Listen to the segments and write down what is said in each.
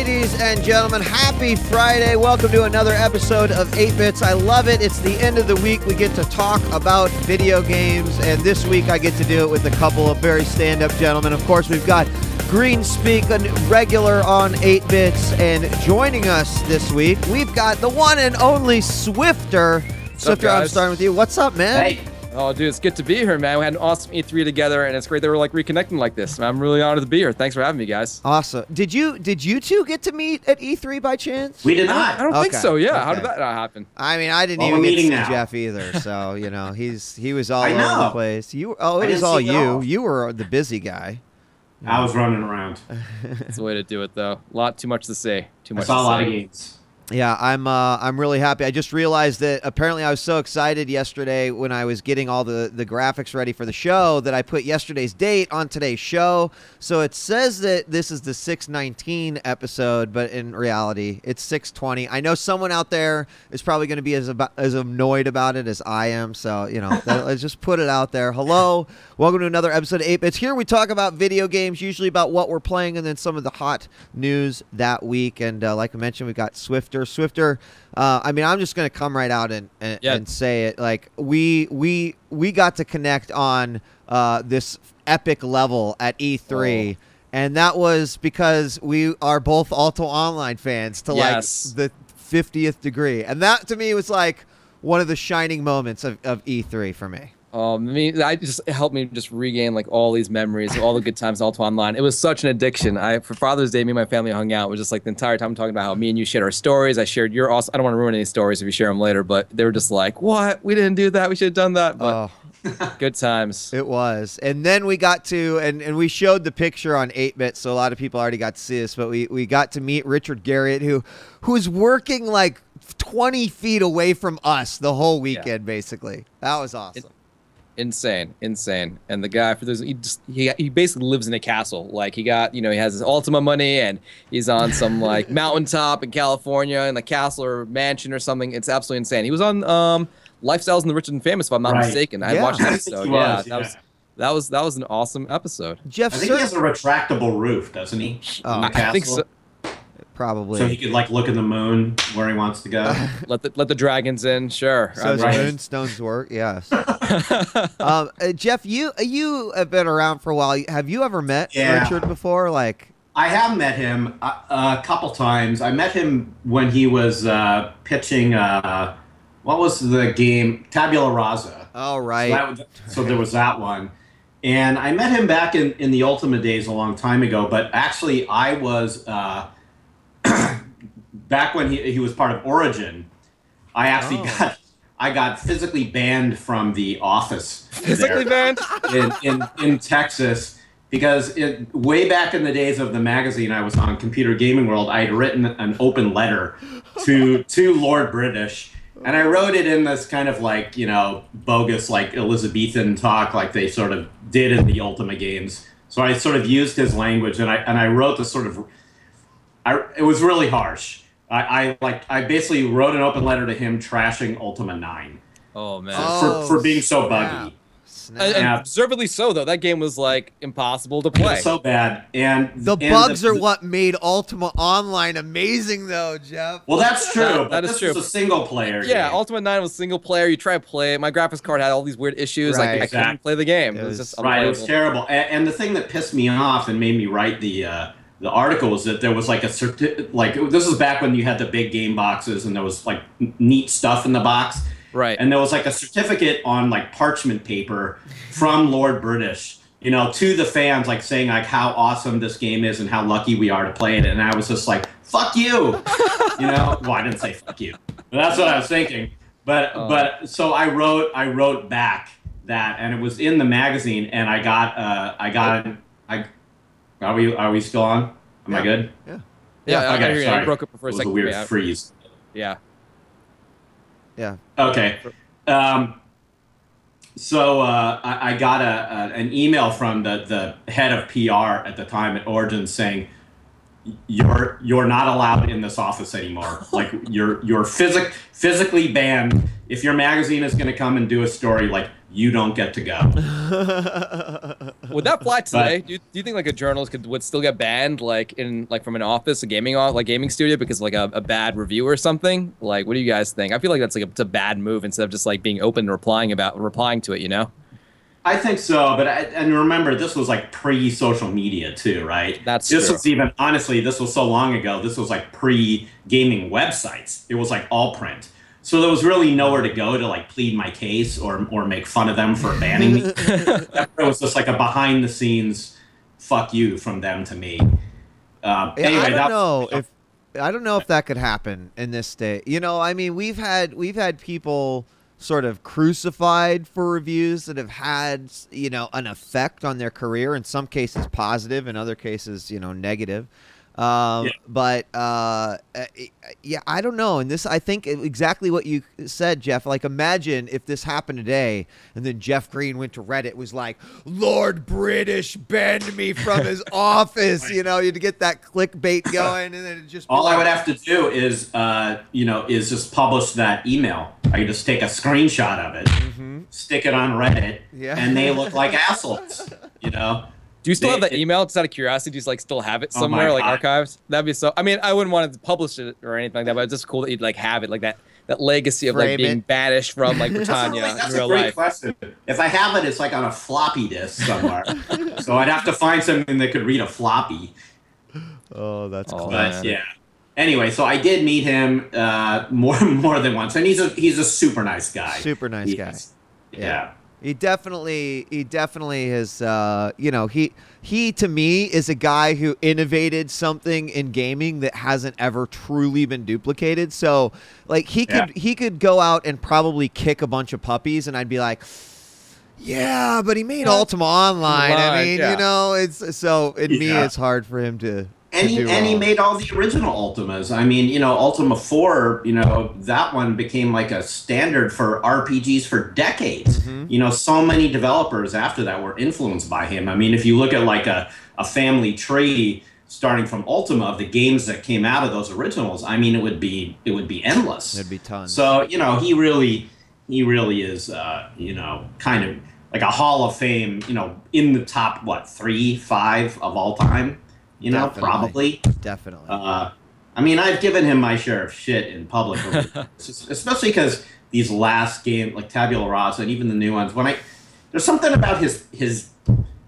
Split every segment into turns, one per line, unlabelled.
Ladies and gentlemen, happy Friday. Welcome to another episode of 8-Bits. I love it. It's the end of the week. We get to talk about video games, and this week I get to do it with a couple of very stand-up gentlemen. Of course, we've got Greenspeak, a regular on 8-Bits, and joining us this week, we've got the one and only Swiftor. Swiftor, I'm starting with you. What's up, man?
Hey. Oh, dude, it's good to be here, man. We had an awesome E3 together, and it's great that we're like reconnecting like this. I'm really honored to be here. Thanks for having me, guys.
Awesome. Did you two get to meet at E3 by chance?
We did not.
I don't think so. Yeah.
Okay.
How did that not happen?
I mean, I didn't even get to see Jeff either. So you know, he was all over the place. It was all you. You were the busy guy.
I was running around.
That's the way to do it, though. A lot too much to say. Too much.
I saw a lot of games.
Yeah, I'm really happy. I just realized that apparently I was so excited yesterday when I was getting all the graphics ready for the show that I put yesterday's date on today's show. So it says that this is the 6/19 episode, but in reality, it's 6/20. I know someone out there is probably going to be as annoyed about it as I am. So, you know, let's just put it out there. Hello, welcome to another episode of 8-Bits. Here we talk about video games, usually about what we're playing and then some of the hot news that week. And like I mentioned, we got Swiftor. I mean, I'm just going to come right out and say it. Like we got to connect on this epic level at E3, and that was because we are both Ultima Online fans to like the 50th degree, and that to me was like one of the shining moments of E3 for me.
It helped me just regain like all these memories of all the good times in Ultima Online. It was such an addiction. For Father's Day, me and my family hung out. It was just like the entire time talking about how me and you shared our stories. I shared your awesome. I don't want to ruin any stories if you share them later, but they were just like, "What? We didn't do that. We should have done that." But good times.
It was. And then we got to, and we showed the picture on 8-Bit, so a lot of people already got to see this, but we got to meet Richard Garriott, who's working like 20 feet away from us the whole weekend, basically. That was awesome.
Insane. And the guy, for those, he basically lives in a castle. Like he has his Ultima money, and he's on some like mountaintop in California in a castle or mansion or something. It's absolutely insane. He was on Lifestyles and the Rich and Famous, if I'm not mistaken. I watched that episode. That was an awesome episode.
Jeff, I think he has a retractable roof, doesn't he?
I think so.
Probably.
So he could like look at the moon where he wants to go.
let the dragons in, sure.
So moonstones work, yes. Jeff, you have been around for a while. Have you ever met Richard before? Like,
I have met him a couple times. I met him when he was pitching. What was the game? Tabula Rasa.
Oh, right.
So there was that one. And I met him back in the Ultima days a long time ago. But actually, I was back when he was part of Origin. I actually got physically banned from the office.
Physically banned?
in Texas, because way back in the days of the magazine I was on, Computer Gaming World, I had written an open letter to Lord British, and I wrote it in this kind of like, bogus like Elizabethan talk like they sort of did in the Ultima games. So I sort of used his language, and I wrote this sort of. It was really harsh. I basically wrote an open letter to him trashing Ultima 9.
Oh man!
For being so buggy.
And deservedly so, though. That game was like impossible to play.
It was so bad, and
the bugs are what made Ultima Online amazing, though, Jeff.
Well, that's true.
That is true.
This was a single player.
Yeah,
game.
Ultima 9 was single player. You try to play it. My graphics card had all these weird issues.
Right,
I couldn't play the game. It was just
right. It was terrible. And the thing that pissed me off and made me write the article was that there was like this was back when you had the big game boxes and there was like neat stuff in the box.
Right.
And there was like a certificate on like parchment paper from Lord British, to the fans, like saying like how awesome this game is and how lucky we are to play it. And I was just like, fuck you. Well, I didn't say fuck you, but that's what I was thinking. But so I wrote back that, and it was in the magazine, and I got are we still on? Am I good?
Yeah.
Okay, sorry.
I broke up for a second.
It was a weird freeze.
Yeah.
Okay. So I got an email from the head of PR at the time at Origin saying, "You're not allowed in this office anymore. Like you're physically banned. if your magazine is going to come and do a story, like, you don't get to go.
Would that fly today? Do you think like a journalist would still get banned, like from an office, a gaming studio, because of like a bad review or something? Like, what do you guys think? I feel like that's like it's a bad move instead of just like being open and replying to it, you know?
I think so, but and remember, this was like pre-social media too, right?
This
was even, honestly, this was so long ago. This was like pre-gaming websites. It was like all print. So there was really nowhere to go to like plead my case or make fun of them for banning me. It was just like a behind-the-scenes fuck you from them to me. Anyway,
I don't know if that could happen in this state. You know, I mean, we've had people sort of crucified for reviews that have had, you know, an effect on their career, in some cases positive, in other cases, you know, negative. But yeah, I don't know. And this, I think exactly what you said, Jeff. Like, imagine if this happened today and then Jeff Green went to Reddit, was like, Lord British banned me from his office. You know, you'd get that clickbait going, and then it just
all I would have to do is, you know, is just publish that email. I could just take a screenshot of it, stick it on Reddit, and they look like assholes, you know?
Do you still have that email? Just out of curiosity, do you like still have it somewhere, like archives? That'd be so. I mean, I wouldn't want to publish it or anything like that, but it's just cool that you'd like have it, like that legacy of like being banished from like Britannia
that's
in real
a great
life.
Question. If I have it, it's like on a floppy disk somewhere, so I'd have to find something that could read a floppy.
Oh, that's cool.
But yeah. Anyway, so I did meet him more than once, and he's a super nice guy.
Super nice guy.
Yeah.
He definitely has, you know, he to me is a guy who innovated something in gaming that hasn't ever truly been duplicated. So like he could go out and probably kick a bunch of puppies, and I'd be like, yeah, but he made Ultima Online. I mean, you know, it's so in me, it's hard for him to.
And he made all the original Ultimas. I mean, you know, Ultima 4, you know, that one became like a standard for RPGs for decades. You know, so many developers after that were influenced by him. I mean, if you look at like a family tree starting from Ultima of the games that came out of those originals, I mean, it would be endless.
There'd be tons.
So, you know, he really is, you know, kind of like a Hall of Fame, you know, in the top, 3, 5 of all time. You know, probably.
Definitely.
I mean, I've given him my share of shit in public, especially because these last games, like Tabula Rasa, and even the new ones, there's something about his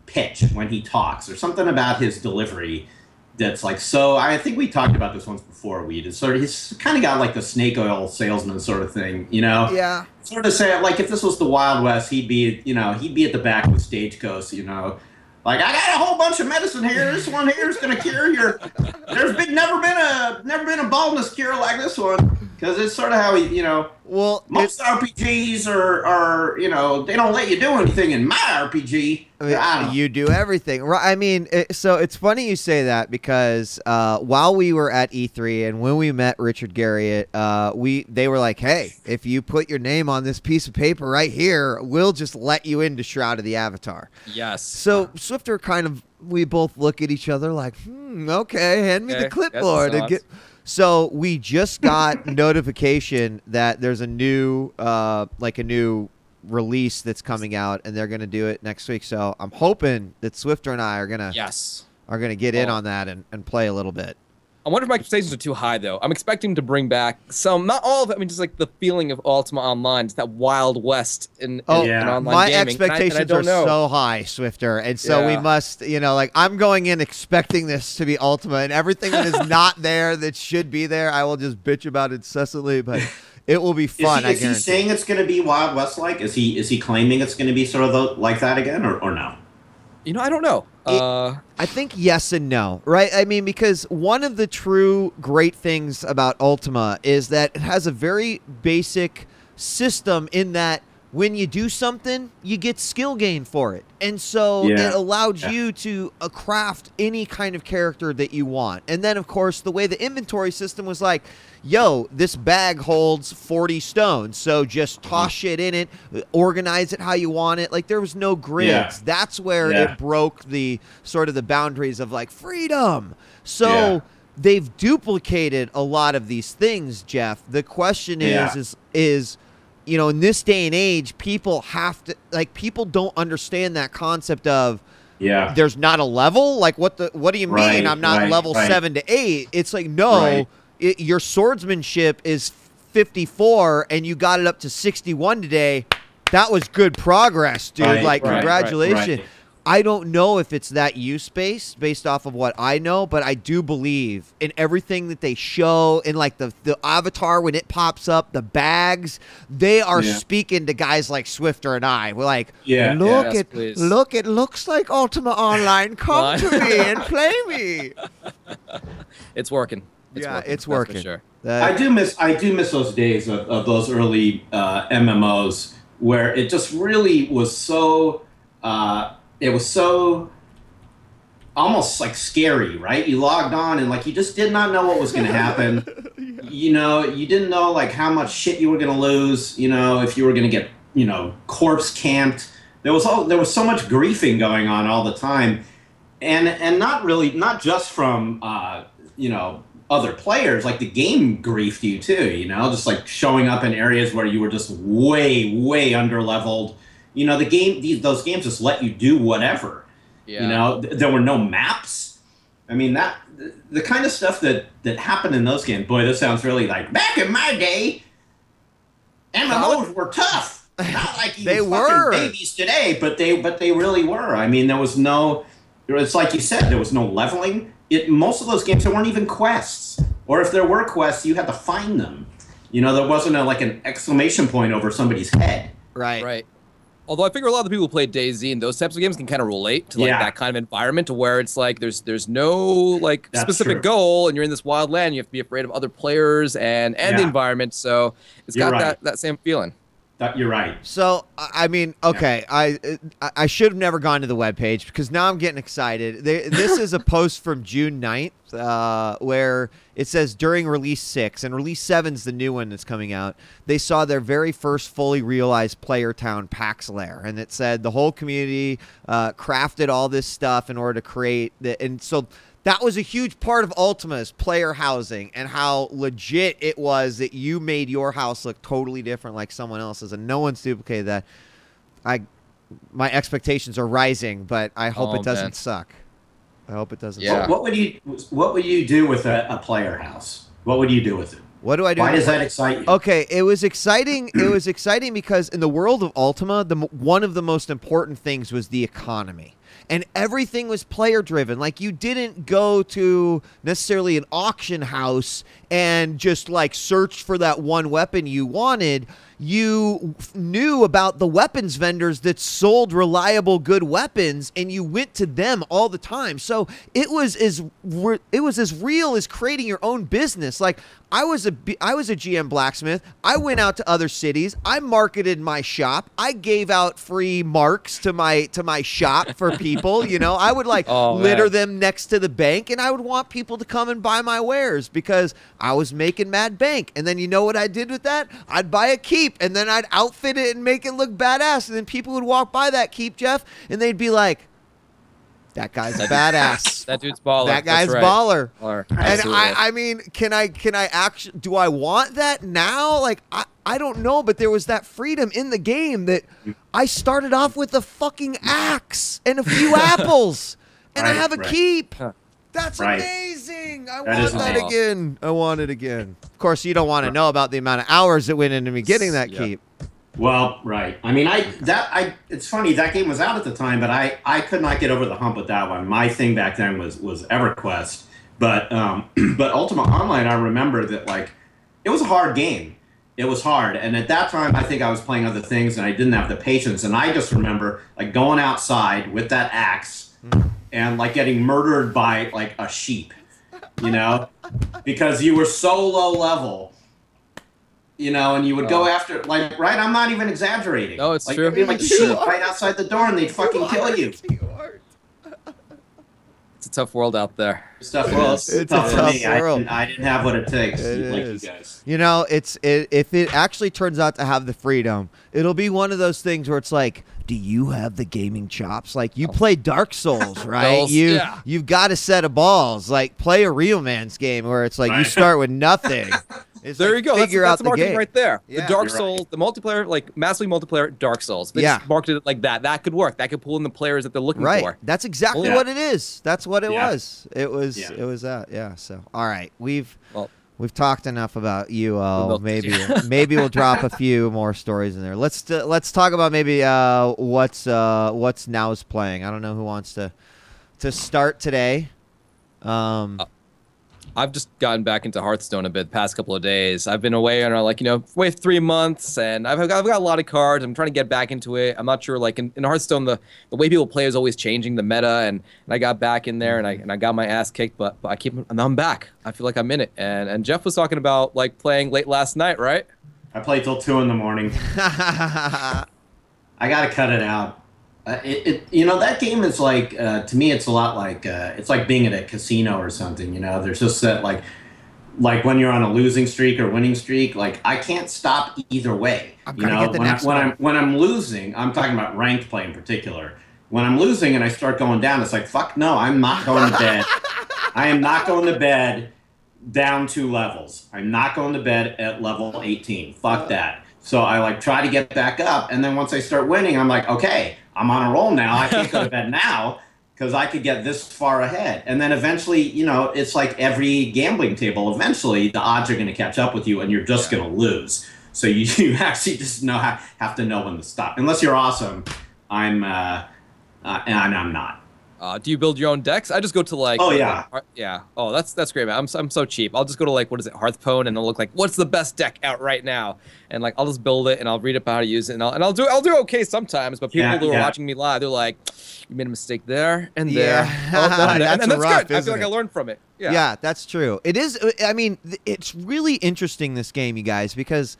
pitch when he talks, or something about his delivery that's like, so I think we talked about this once before, he's kind of got like the snake oil salesman sort of thing, you know?
Yeah.
Sort of say, like, if this was the Wild West, he'd be at the back of the stagecoach, you know? Like, I got a whole bunch of medicine here. This one here is going to cure your. Never been a baldness cure like this one, because it's sort of how he, you know.
Well,
most RPGs are you know, they don't let you do anything in my RPG.
You do everything, right? I mean, so it's funny you say that, because while we were at E3 and when we met Richard Garriott, they were like, "Hey, if you put your name on this piece of paper right here, we'll just let you into Shroud of the Avatar."
Yes.
So Swiftor we both look at each other like, okay, hand me the clipboard and get. So we just got notification that there's a new release that's coming out, and they're going to do it next week. So I'm hoping that Swiftor and I are going to get in on that and play a little bit.
I wonder if my expectations are too high, though. I'm expecting to bring back some, not all of it. I mean, just like the feeling of Ultima Online, just that Wild West in online
my
gaming.
Expectations are so high, Swiftor, and so we must, you know, like, I'm going in expecting this to be Ultima, and everything that is not there that should be there, I will just bitch about incessantly, but it will be fun.
Is he saying it's going to be Wild West like? Is he claiming it's going to be sort of like that again, or no?
You know, I don't know.
I think yes and no, right? I mean, because one of the true great things about Ultima is that it has a very basic system in that when you do something, you get skill gain for it. And so it allowed you to craft any kind of character that you want. And then, of course, the way the inventory system was like, yo, this bag holds 40 stones, so just toss shit in it, organize it how you want it. Like, there was no grids. That's where it broke the sort of the boundaries of, like, freedom. So they've duplicated a lot of these things, Jeff. The question is you know, in this day and age, people have to, like, people don't understand that concept of, there's not a level. Like, what do you mean I'm not level 7 to 8? It's like, no, your swordsmanship is 54 and you got it up to 61 today. That was good progress, dude. Like, congratulations. I don't know if it's that use space based off of what I know, but I do believe in everything that they show in, like, the avatar when it pops up, the bags, they are speaking to guys like Swiftor and I. We're like, look, it looks like Ultima Online. Come to me and play me.
It's working.
It's working. For sure.
I do miss those days of those early MMOs where it just really was so. It was so almost like scary, right? You logged on and like you just did not know what was going to happen. You know, you didn't know like how much shit you were going to lose. You know, if you were going to get corpse camped. There was so much griefing going on all the time, and not just from other players. Like the game griefed you too. You know, just like showing up in areas where you were just way under leveled. You know, those games just let you do whatever. Yeah. You know, there were no maps. I mean, the kind of stuff that happened in those games. Boy, this sounds really like back in my day. MMOs were tough. Not like you fucking babies today, but they really were. I mean, it's like you said, there was no leveling. Most of those games, there weren't even quests, or if there were quests, you had to find them. You know, there wasn't an exclamation point over somebody's head.
Right. Although I figure a lot of the people who play DayZ and those types of games can kind of relate to like that kind of environment, to where it's like there's no like specific goal, and you're in this wild land. You have to be afraid of other players and the environment. So it's got that same feeling.
You're right.
So, I mean, okay, I should have never gone to the webpage because now I'm getting excited. This is a post from June 9th where it says during Release 6, and Release 7 is the new one that's coming out, they saw their very first fully realized player town, Pax Lair. And it said the whole community crafted all this stuff in order to create the, and so that was a huge part of Ultima's player housing, and how legit it was that you made your house look totally different like someone else's, and no one's duplicated that. My expectations are rising, but I hope it doesn't suck. I hope it doesn't suck.
What would you do with a player house? What would you do with it?
What do I do?
Why does that excite you?
Okay, it was exciting. It was exciting because in the world of Ultima, one of the most important things was the economy. And everything was player driven. Like, you didn't go to necessarily an auction house and just like search for that one weapon you wanted. You knew about the weapons vendors that sold reliable, good weapons, and you went to them all the time. So it was as real as creating your own business. Like, I was a GM blacksmith. I went out to other cities. I marketed my shop. I gave out free marks to my shop for people. You know, I would like litter them next to the bank, and I would want people to come and buy my wares because I was making mad bank. And then you know what I did with that? I'd buy a keep, and then I'd outfit it and make it look badass. And then people would walk by that keep, Jeff, and they'd be like, that guy's a badass.
That dude's baller.
That guy's baller. And I mean, can I actually, do I want that now? Like, I don't know, but there was that freedom in the game that I started off with a fucking axe and a few apples, and I have a keep. That's amazing. I want that again. I want it again. Of course, you don't want to know about the amount of hours that went into me getting that keep.
Well, right. I mean, it's funny, that game was out at the time, but I could not get over the hump with that one. My thing back then was EverQuest, but Ultima Online, I remember that, like, it was a hard game. It was hard, and at that time, I think I was playing other things, and I didn't have the patience, and I just remember, like, going outside with that axe and, like, getting murdered by, like, a sheep, you know, because you were so low level. You know, and you would go after, like, right? I'm not even exaggerating.
No, it's
like,
true.
You'd be like sheep right outside the door, and they'd fucking kill you.
It's a tough world out there.
It's tough world. It's tough for me. I didn't have what it takes, like you guys.
You know, if it actually turns out to have the freedom, it'll be one of those things where it's like, do you have the gaming chops? Like, you play Dark Souls, right? You've got a set of balls. Like, play a real man's game where it's like you start with nothing. It's
there
like
you go.
Figure
That's
out
the
the
marketing
game.
right there.
Yeah.
The Dark
You're
Souls, the multiplayer, like massively multiplayer Dark Souls. They just marketed it like that. That could work. That could pull in the players that they're looking for.
That's exactly what it is. That's what it was. It was that. Yeah. So all right, we've talked enough about you. Maybe we'll drop a few more stories in there. Let's talk about maybe what's Now's playing. I don't know who wants to start today.
I've just gotten back into Hearthstone a bit the past couple of days. I've been away on away 3 months, and I've got a lot of cards. I'm trying to get back into it. I'm not sure, like in Hearthstone, the way people play is always changing the meta, and I got back in there and I got my ass kicked, but I'm back. I feel like I'm in it. And Jeff was talking about like playing late last night, right?
I played till 2 in the morning. I gotta cut it out. That game is like, to me, it's a lot like, it's like being at a casino or something, there's just that, like when you're on a losing streak or winning streak, like, I can't stop either way. When I'm losing, I'm talking about ranked play in particular. When I'm losing and I start going down, it's like, fuck no, I'm not going to bed. I am not going to bed down 2 levels. I'm not going to bed at level 18. Fuck that. So I try to get back up, and then once I start winning, I'm like, okay, I'm on a roll now. I can't go to bed now because I could get this far ahead. And then eventually, it's like every gambling table. Eventually, the odds are going to catch up with you, and you're just going to lose. So you actually just have to know when to stop. Unless you're awesome, and I'm not.
Do you build your own decks? I just go to yeah. Oh, that's great, man. I'm so cheap. I'll just go to what is it, Hearthstone, and I'll look like what's the best deck out right now, and I'll just build it and I'll read about how to use it, and I'll do okay sometimes. But people who are watching me live, they're like, you made a mistake there and there. And that's
rough,
good. I feel like I learned from it.
Yeah, that's true. It is. I mean, it's really interesting, this game, you guys, because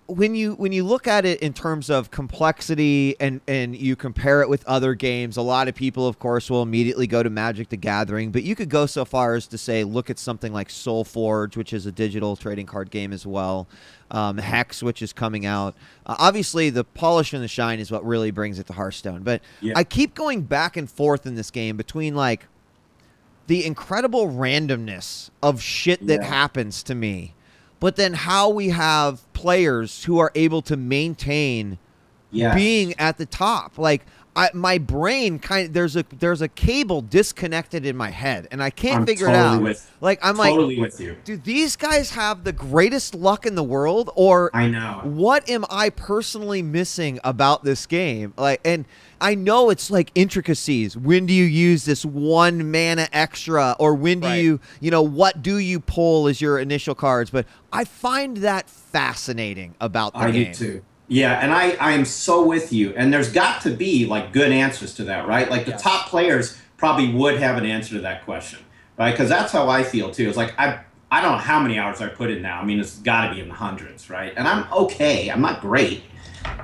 when you look at it in terms of complexity and you compare it with other games, a lot of people, of course, will immediately go to Magic the Gathering, but you could go so far as to say, look at something like SoulForge, which is a digital trading card game as well, Hex, which is coming out. Obviously, the polish and the shine is what really brings it to Hearthstone, but I keep going back and forth in this game between the incredible randomness of shit that happens to me, but then how we have players who are able to maintain being at the top. My brain there's a cable disconnected in my head, and I can't figure it out. I'm
totally with you.
Do these guys have the greatest luck in the world, or
I know
what am I personally missing about this game? And I know it's intricacies. When do you use this 1 mana extra, or when do you what do you pull as your initial cards? But I find that fascinating about the game.
I do too. Yeah, and I am so with you. And there's got to be good answers to that, right? The top players probably would have an answer to that question, right? Because that's how I feel too. It's I don't know how many hours I put in now. I mean, it's got to be in the hundreds, right? And I'm okay. I'm not great.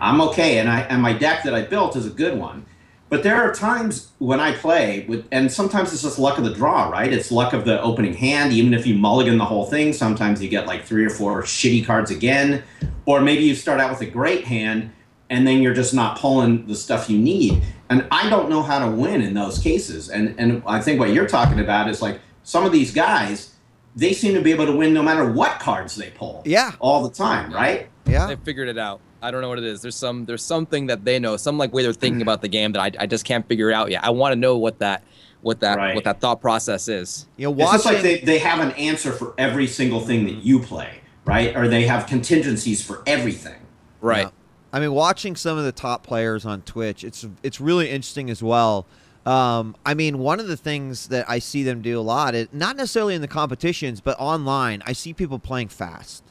I'm okay, and my deck that I built is a good one. But there are times when I play, and sometimes it's just luck of the draw, right? It's luck of the opening hand. Even if you mulligan the whole thing, sometimes you get 3 or 4 shitty cards again. Or maybe you start out with a great hand, and then you're just not pulling the stuff you need. And I don't know how to win in those cases. And I think what you're talking about is some of these guys, they seem to be able to win no matter what cards they pull.
Yeah.
All the time, right?
Yeah.
They figured it out. I don't know what it is. There's something that they know, some way they're thinking about the game that I just can't figure it out yet. I want to know what that thought process is.
It's just they have an answer for every single thing that you play, right? Or they have contingencies for everything.
Right.
Yeah. I mean, watching some of the top players on Twitch, it's really interesting as well. I mean, one of the things that I see them do a lot, not necessarily in the competitions, but online, I see people playing fast.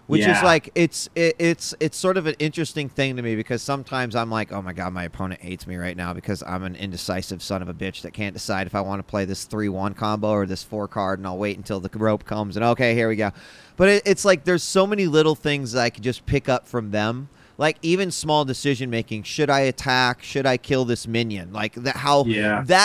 Which is it's sort of an interesting thing to me, because sometimes I'm like, oh my God, my opponent hates me right now because I'm an indecisive son of a bitch that can't decide if I want to play this 3-1 combo or this 4 card, and I'll wait until the rope comes and okay, here we go. But it's there's so many little things that I could just pick up from them. Even small decision making. Should I attack? Should I kill this minion? That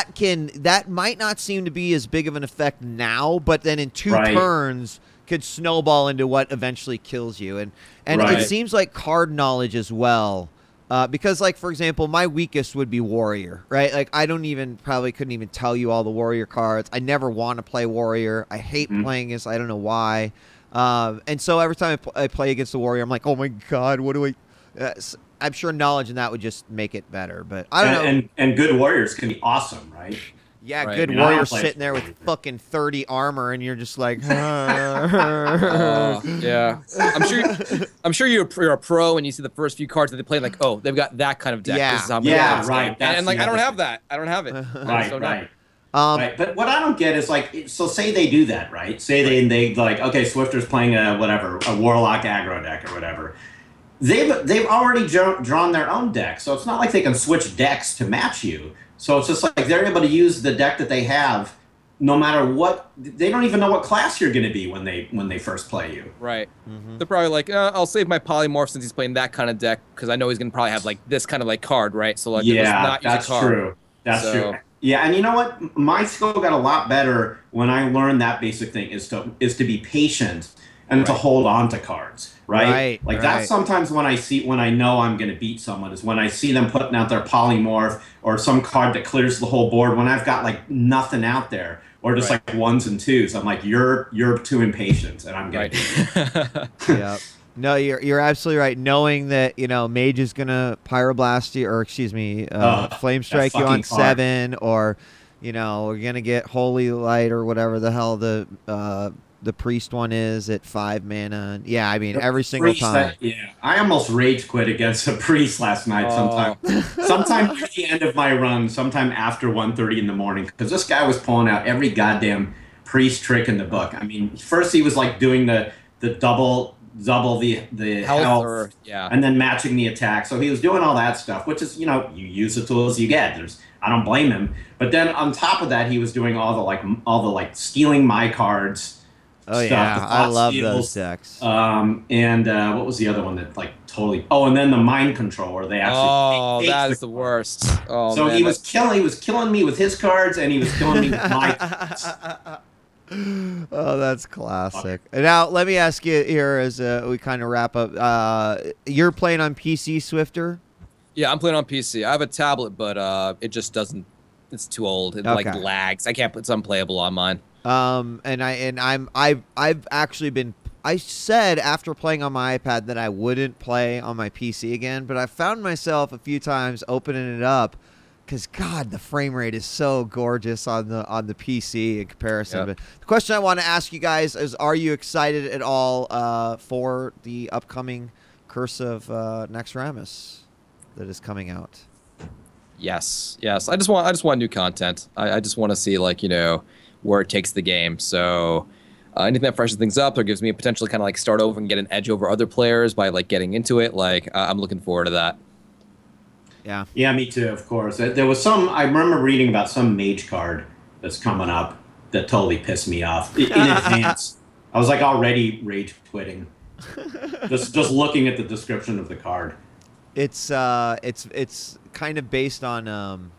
might not seem to be as big of an effect now, but then in 2 turns could snowball into what eventually kills you. And it seems like card knowledge as well. Because for example, my weakest would be warrior, right? I couldn't even tell you all the warrior cards. I never want to play warrior. I hate playing this. I don't know why. And so every time I play against the warrior, I'm like, oh my god, what do I? I'm sure knowledge in that would just make it better, but I don't know.
And good warriors can be awesome, right?
Yeah,
Right.
good warrior sitting there with fucking 30 armor, and you're just like,
yeah. I'm sure you're a pro, and you see the first few cards that they play, like, oh, they've got that kind of deck.
Yeah.
This is how I'm
Yeah,
gonna play this
right.
game. And like, I don't have that. I don't have it. I just don't know.
Right. Right. But what I don't get is like, so say they do that, right? Say they like, okay, Swiftor's playing a warlock aggro deck or whatever. They've already drawn their own deck, so it's not like they can switch decks to match you. So it's just like they're able to use the deck that they have, no matter what. They don't even know what class you're going to be when they first play you.
Right. They're probably like, I'll save my polymorph since he's playing that kind of deck because I know he's going to probably have like this kind of like card, right? So like,
yeah, that's true. That's true. Yeah, and you know what? My skill got a lot better when I learned that basic thing is to be patient and to hold on to cards, right? Like that's sometimes when I know I'm going to beat someone is when I see them putting out their polymorph or some card that clears the whole board when I've got like nothing out there or just like ones and twos. I'm like, you're too impatient, and I'm going to beat you.
Yeah. No, you're absolutely right. Knowing that, you know, Mage is gonna pyroblast you, or excuse me, flame strike you on 7, or, you know, we're gonna get Holy Light or whatever the hell the priest one is at 5 mana. Yeah, I mean every single time.
I almost rage quit against a priest last night. Sometime at the end of my run, sometime after 1:30 in the morning, because this guy was pulling out every goddamn priest trick in the book. I mean, first he was like doing the double the health, and then matching the attack. So he was doing all that stuff, which is, you know, you use the tools you get. I don't blame him. But then on top of that, he was doing all the stealing my cards.
Oh stuff, yeah, I love those decks.
And what was the other one that like totally? Oh, and then the mind control where they actually.
Oh, that is the worst. Oh,
so
man,
he was killing me with his cards, and he was killing me with my cards.
Oh, that's classic. Now, let me ask you here as we kind of wrap up. You're playing on PC, Swiftor?
Yeah, I'm playing on PC. I have a tablet, but it just doesn't. It's too old. It like lags. I can't. It's unplayable on mine. I've actually been. I said after playing on my iPad that I wouldn't play on my PC again, but I found myself a few times opening it up. Because God, the frame rate is so gorgeous on the PC in comparison. Yep. But the question I want to ask you guys is: are you excited at all for the upcoming Curse of Naxxramas that is coming out? Yes. I just want new content. I just want to see, like, you know, where it takes the game. So anything that freshens things up or gives me a potential to kind of like start over and get an edge over other players by like getting into it. Like I'm looking forward to that.
Yeah, me too, of course. There was I remember reading about some mage card that's coming up that totally pissed me off in advance. I was like already rage quitting. just looking at the description of the card.
It's kind of based on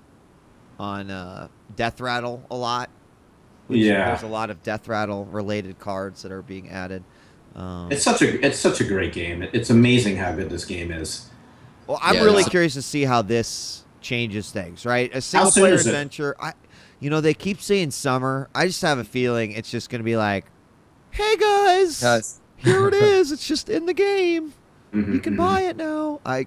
Death Rattle a lot. There's a lot of Death Rattle related cards that are being added.
It's such a great game. It's amazing how good this game is.
Well, I'm really curious to see how this changes things, right? A single-player adventure. They keep saying summer. I just have a feeling it's just going to be like, hey, guys, here it is. It's just in the game. You can buy it now. I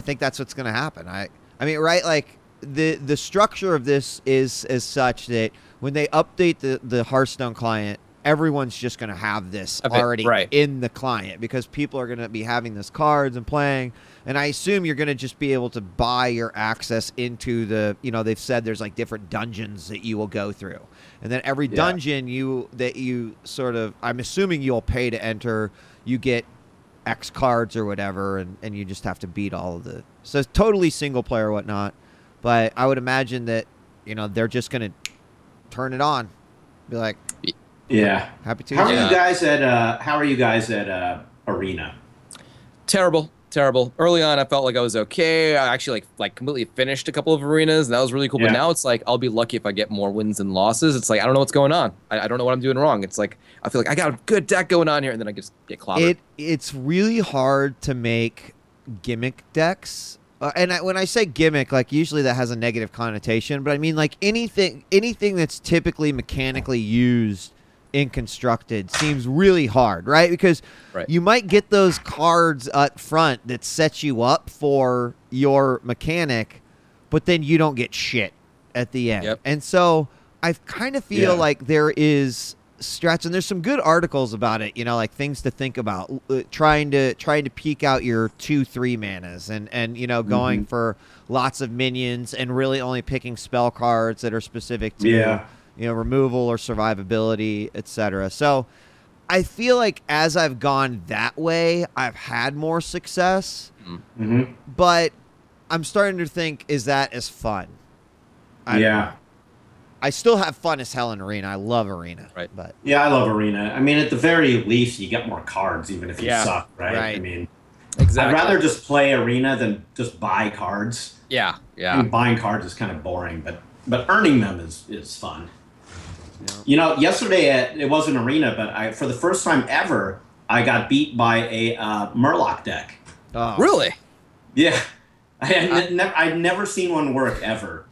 think that's what's going to happen. I mean, right, like, the structure of this is as such that when they update the Hearthstone client, everyone's just going to have this already in the client because people are going to be having these cards and playing. And I assume you're going to just be able to buy your access into the, they've said there's like different dungeons that you will go through. And then every dungeon I'm assuming you'll pay to enter, you get X cards or whatever, and you just have to beat all of the, so it's totally single player, whatnot. But I would imagine that, they're just going to turn it on. Be like, happy to.
How are you guys at Arena?
Terrible. Early on, I felt like I was okay. I actually like completely finished a couple of arenas, and that was really cool. But now it's like I'll be lucky if I get more wins than losses. It's like I don't know what's going on. I don't know what I'm doing wrong. It's like I feel like I got a good deck going on here, and then I just get clobbered.
It's really hard to make gimmick decks. When I say gimmick, like usually that has a negative connotation, but I mean like anything that's typically mechanically used in Constructed seems really hard, right? Because you might get those cards up front that sets you up for your mechanic, but then you don't get shit at the end.
Yep.
And so I kind of feel like there is strats, and there's some good articles about it, you know, like things to think about, trying to peek out your 2-3 manas and you know, going for lots of minions and really only picking spell cards that are specific to you know, removal or survivability, etc. So I feel like as I've gone that way, I've had more success, but I'm starting to think, is that as fun? I still have fun as hell in Arena. I love Arena. But
I love Arena. I mean, at the very least, you get more cards, even if you suck, right? I mean, I'd rather just play Arena than just buy cards.
Yeah.
I mean, buying cards is kind of boring, but earning them is fun. You know, yesterday it wasn't Arena, but for the first time ever, I got beat by a Murloc deck.
oh.
Really?
Yeah. I'd never seen one work ever.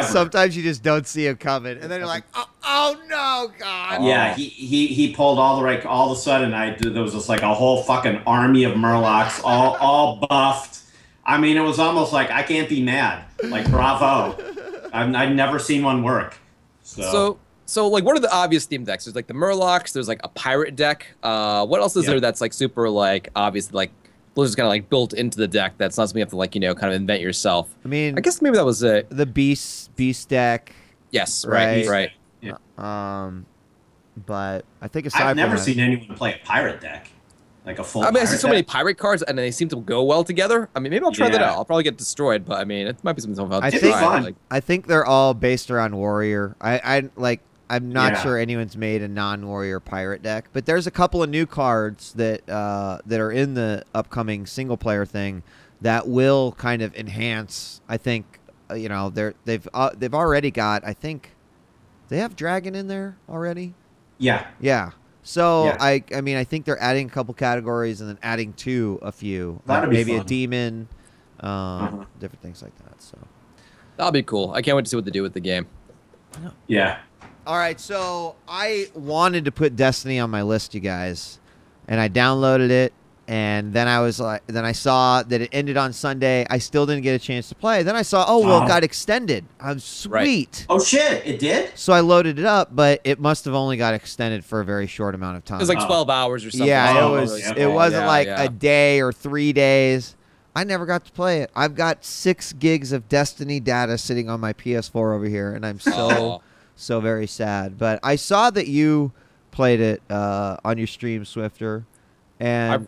Sometimes you just don't see him coming, and then you're like, oh no, God.
Yeah, he pulled all of a sudden there was just like a whole fucking army of Murlocs, all buffed. I mean, it was almost like, I can't be mad. Like, bravo. I've never seen one work.
So like, what are the obvious theme decks? There's like the Murlocs. There's like a pirate deck. What else is there that's like super like obvious, like Blizzard's kind of like built into the deck? That's not something you have to like, you know, kind of invent yourself.
I mean,
I guess maybe that was it.
The beast deck.
Yes, right.
Yeah.
But I think aside
I've never
from that,
seen anyone play a pirate deck, like a full.
I mean, I see
pirate
so many
deck.
pirate cards, and they seem to go well together. I mean, maybe I'll try that out. I'll probably get destroyed, but I mean, it might be something I'll try. Like,
I think they're all based around warrior. I'm not sure anyone's made a non-warrior pirate deck, but there's a couple of new cards that are in the upcoming single player thing that will kind of enhance. I think you know, they've already got, I think they have dragon in there already. Yeah. So I mean, I think they're adding a couple categories and then adding to a few, like maybe a demon, different things like that. So
that'll be cool. I can't wait to see what they do with the game.
Yeah.
All right, so I wanted to put Destiny on my list, you guys, and I downloaded it, and then I was like, then I saw that it ended on Sunday. I still didn't get a chance to play. Then I saw, it got extended. I'm sweet.
Right. Oh shit, it did?
So I loaded it up, but it must have only got extended for a very short amount of time.
It was like 12 hours or something.
Yeah, it wasn't like a day or 3 days. I never got to play it. I've got 6 gigs of Destiny data sitting on my PS4 over here, and I'm so very sad. But I saw that you played it on your stream, Swiftor, and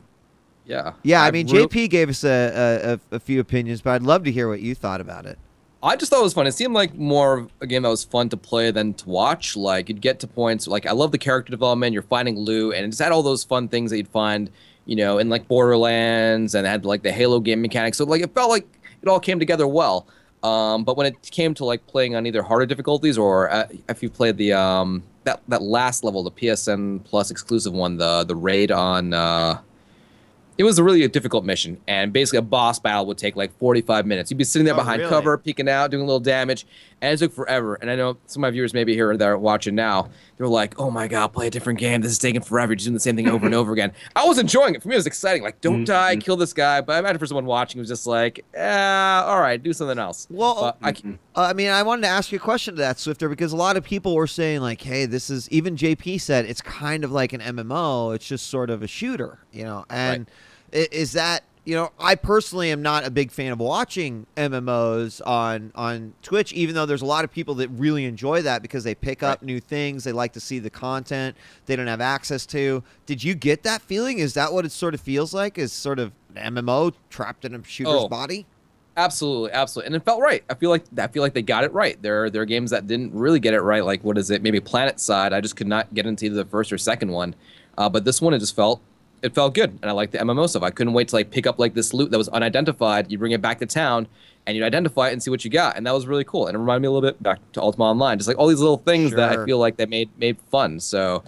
I mean, JP gave us a few opinions, but I'd love to hear what you thought about it.
I just thought it was fun. It seemed like more of a game that was fun to play than to watch. Like, you'd get to points, like, I love the character development, you're finding loot, and it just had all those fun things that you'd find, you know, in like Borderlands, and it had like the Halo game mechanics. So like, it felt like it all came together well. But when it came to like playing on either harder difficulties or if you played the that last level, the PSN Plus exclusive one, the raid on, it was a difficult mission, and basically a boss battle would take like 45 minutes. You'd be sitting there behind cover, peeking out, doing a little damage, and it took forever. And I know some of my viewers maybe here that are watching now, they're like, "Oh my god, play a different game. This is taking forever. You're just doing the same thing over and over again." I was enjoying it. For me, it was exciting. Like, don't die, kill this guy. But I imagine for someone watching, it was just like, all right, do something else.
Well, I mean, I wanted to ask you a question to that, Swiftor, because a lot of people were saying like, "Hey, this is," even JP said, it's kind of like an MMO. It's just sort of a shooter, you know, and. Is that, you know, I personally am not a big fan of watching MMOs on Twitch, even though there's a lot of people that really enjoy that because they pick up new things. They like to see the content they don't have access to. Did you get that feeling? Is that what it sort of feels like? Is sort of an MMO trapped in a shooter's body?
Absolutely. And it felt right. I feel like they got it right. There are games that didn't really get it right. Like, what is it? Maybe Planet Side. I just could not get into either the first or second one. But this one, it felt good, and I like the MMO stuff. I couldn't wait to like pick up like this loot that was unidentified. You bring it back to town, and you identify it and see what you got, and that was really cool. And it reminded me a little bit back to Ultima Online, just like all these little things that I feel like they made fun. So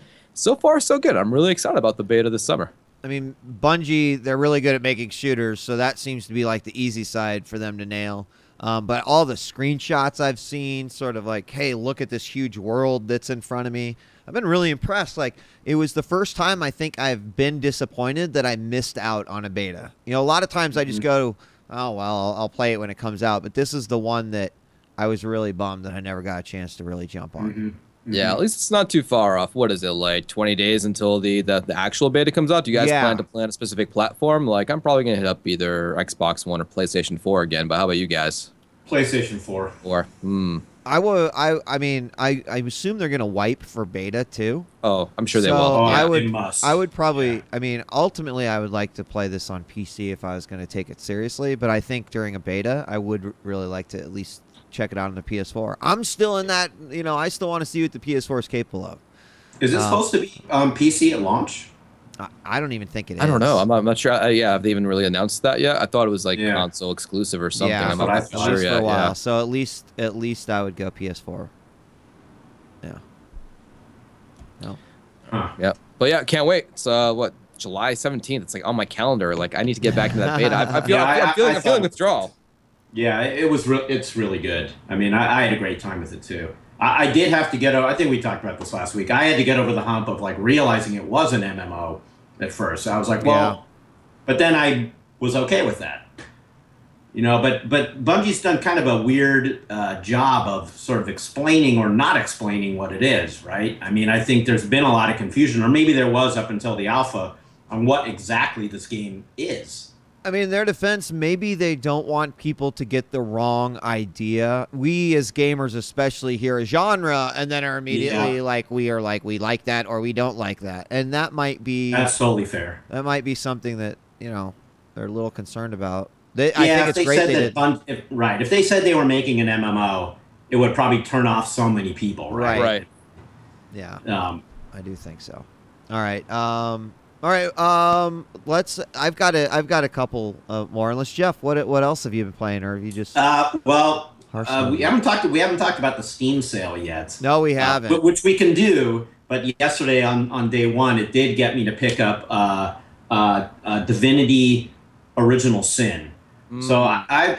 far so good. I'm really excited about the beta this summer.
I mean, Bungie, they're really good at making shooters, so that seems to be like the easy side for them to nail. But all the screenshots I've seen, sort of like, hey, look at this huge world that's in front of me. I've been really impressed. Like, it was the first time I think I've been disappointed that I missed out on a beta. You know, a lot of times I just go, oh, well, I'll play it when it comes out. But this is the one that I was really bummed that I never got a chance to really jump on.
Yeah, at least it's not too far off. What is it, like 20 days until the actual beta comes out? Do you guys plan to plan a specific platform? Like, I'm probably going to hit up either Xbox One or PlayStation 4 again, but how about you guys?
PlayStation 4.
I mean, I assume they're going to wipe for beta, too.
Oh, I'm sure they will.
Oh, yeah,
I would probably, I mean, ultimately, I would like to play this on PC if I was going to take it seriously, but I think during a beta, I would really like to at least check it out on the PS4. I'm still in that, you know, I still want to see what the PS4 is capable of.
Is it supposed to be PC at launch?
I don't even think it is.
I don't know. I'm not sure. Yeah, have they even really announced that yet? I thought it was like console exclusive or something.
Yeah,
I'm not sure yet.
For a while. Yeah. So at least I would go PS4. Yeah. No.
Yeah. But yeah, can't wait. It's what, July 17th. It's like on my calendar. Like, I need to get back into that beta. I'm feeling withdrawal.
Yeah, it's really good. I mean, I had a great time with it too. I did have to get over, I think we talked about this last week. I had to get over the hump of like realizing it was an MMO at first. I was like, well, but then I was okay with that. You know, but Bungie's done kind of a weird job of sort of explaining or not explaining what it is, right? I mean, I think there's been a lot of confusion, or maybe there was up until the alpha, on what exactly this game is.
I mean, in their defense, maybe they don't want people to get the wrong idea. We as gamers especially hear a genre and then are immediately we like that or we don't like that. And that might be...
That's totally fair.
That might be something that, you know, they're a little concerned about. I think it's great they did.
If they said they were making an MMO, it would probably turn off so many people, right?
Right.
Yeah, I do think so. All right. All right, I've got a couple more. Unless Jeff, what else have you been playing, or have you just?
We haven't talked about the Steam sale yet.
No, we haven't.
Which we can do. But yesterday on day one, it did get me to pick up Divinity Original Sin. So I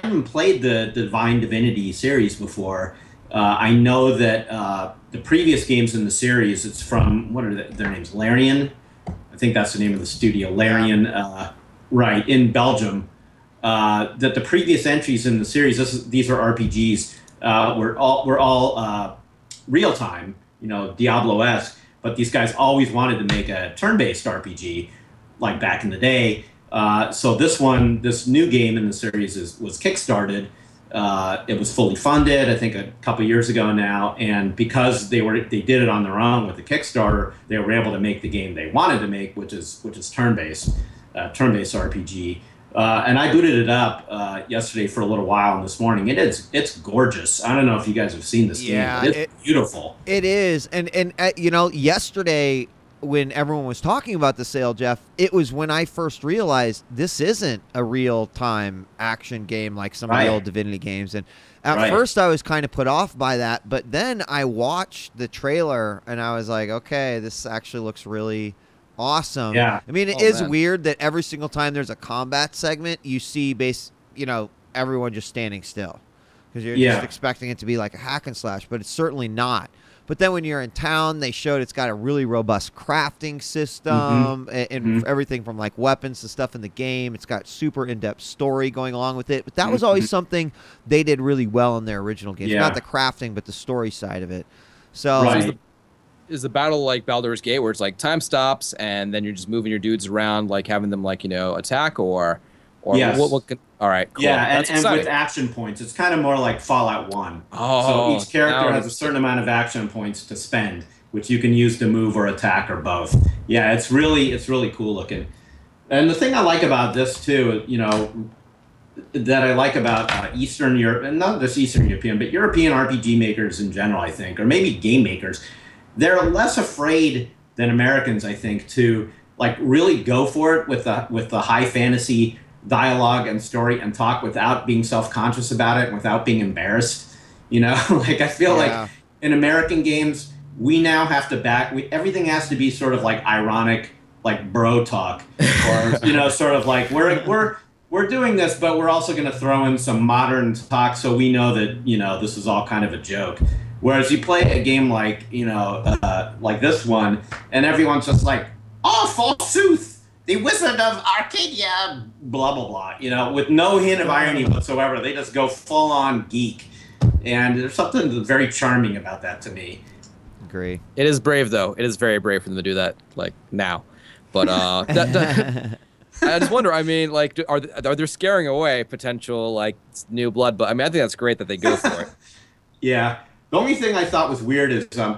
haven't played the Divine Divinity series before. I know that the previous games in the series, it's from what are their names? Larian. I think that's the name of the studio, Larian, right, in Belgium. That the previous entries in the series, these are RPGs, were all real time, you know, Diablo-esque. But these guys always wanted to make a turn-based RPG, like back in the day. So this new game in the series was kickstarted. It was fully funded, I think, a couple years ago now, and because they did it on their own with the Kickstarter, they were able to make the game they wanted to make, which is turn-based RPG. And I booted it up yesterday for a little while, and this morning it's gorgeous. I don't know if you guys have seen this game. But it's beautiful.
It is, and you know, yesterday, when everyone was talking about the sale, Jeff, it was when I first realized this isn't a real-time action game like some of the old Divinity games. And at first I was kind of put off by that, but then I watched the trailer and I was like, okay, this actually looks really awesome. Yeah. I mean, it is weird that every single time there's a combat segment, you see everyone just standing still because you're just expecting it to be like a hack and slash, but it's certainly not. But then when you're in town, they showed it's got a really robust crafting system and everything from like weapons to stuff in the game. It's got super in-depth story going along with it. But that was always something they did really well in their original games. Not the crafting, but the story side of it. So
is the battle like Baldur's Gate where it's like time stops and then you're just moving your dudes around, like having them like, you know, attack or all right, cool.
Yeah, and with action points. It's kind of more like Fallout 1.
Oh,
so each character has a certain amount of action points to spend, which you can use to move or attack or both. Yeah, it's really cool looking. And the thing I like about this too, you know, that I like about Eastern Europe, and not just Eastern European, but European RPG makers in general, I think, or maybe game makers, they're less afraid than Americans, I think, to like really go for it with the high fantasy dialogue and story and talk without being self-conscious about it and without being embarrassed. You know, like I feel like in American games, we now have to everything has to be sort of like ironic, like bro talk, or, you know, sort of like we're we're doing this, but we're also going to throw in some modern talk so we know that, this is all kind of a joke. Whereas you play a game like, like this one, and everyone's just like, oh, forsooth, the Wizard of Arcadia, blah, blah, blah, with no hint of irony whatsoever. They just go full-on geek. And there's something very charming about that to me.
Agree.
It is brave, though. It is very brave for them to do that, like, now. But I just wonder, I mean, like, are they scaring away potential, like, new blood? But, I mean, I think that's great that they go for it.
Yeah. The only thing I thought was weird is, so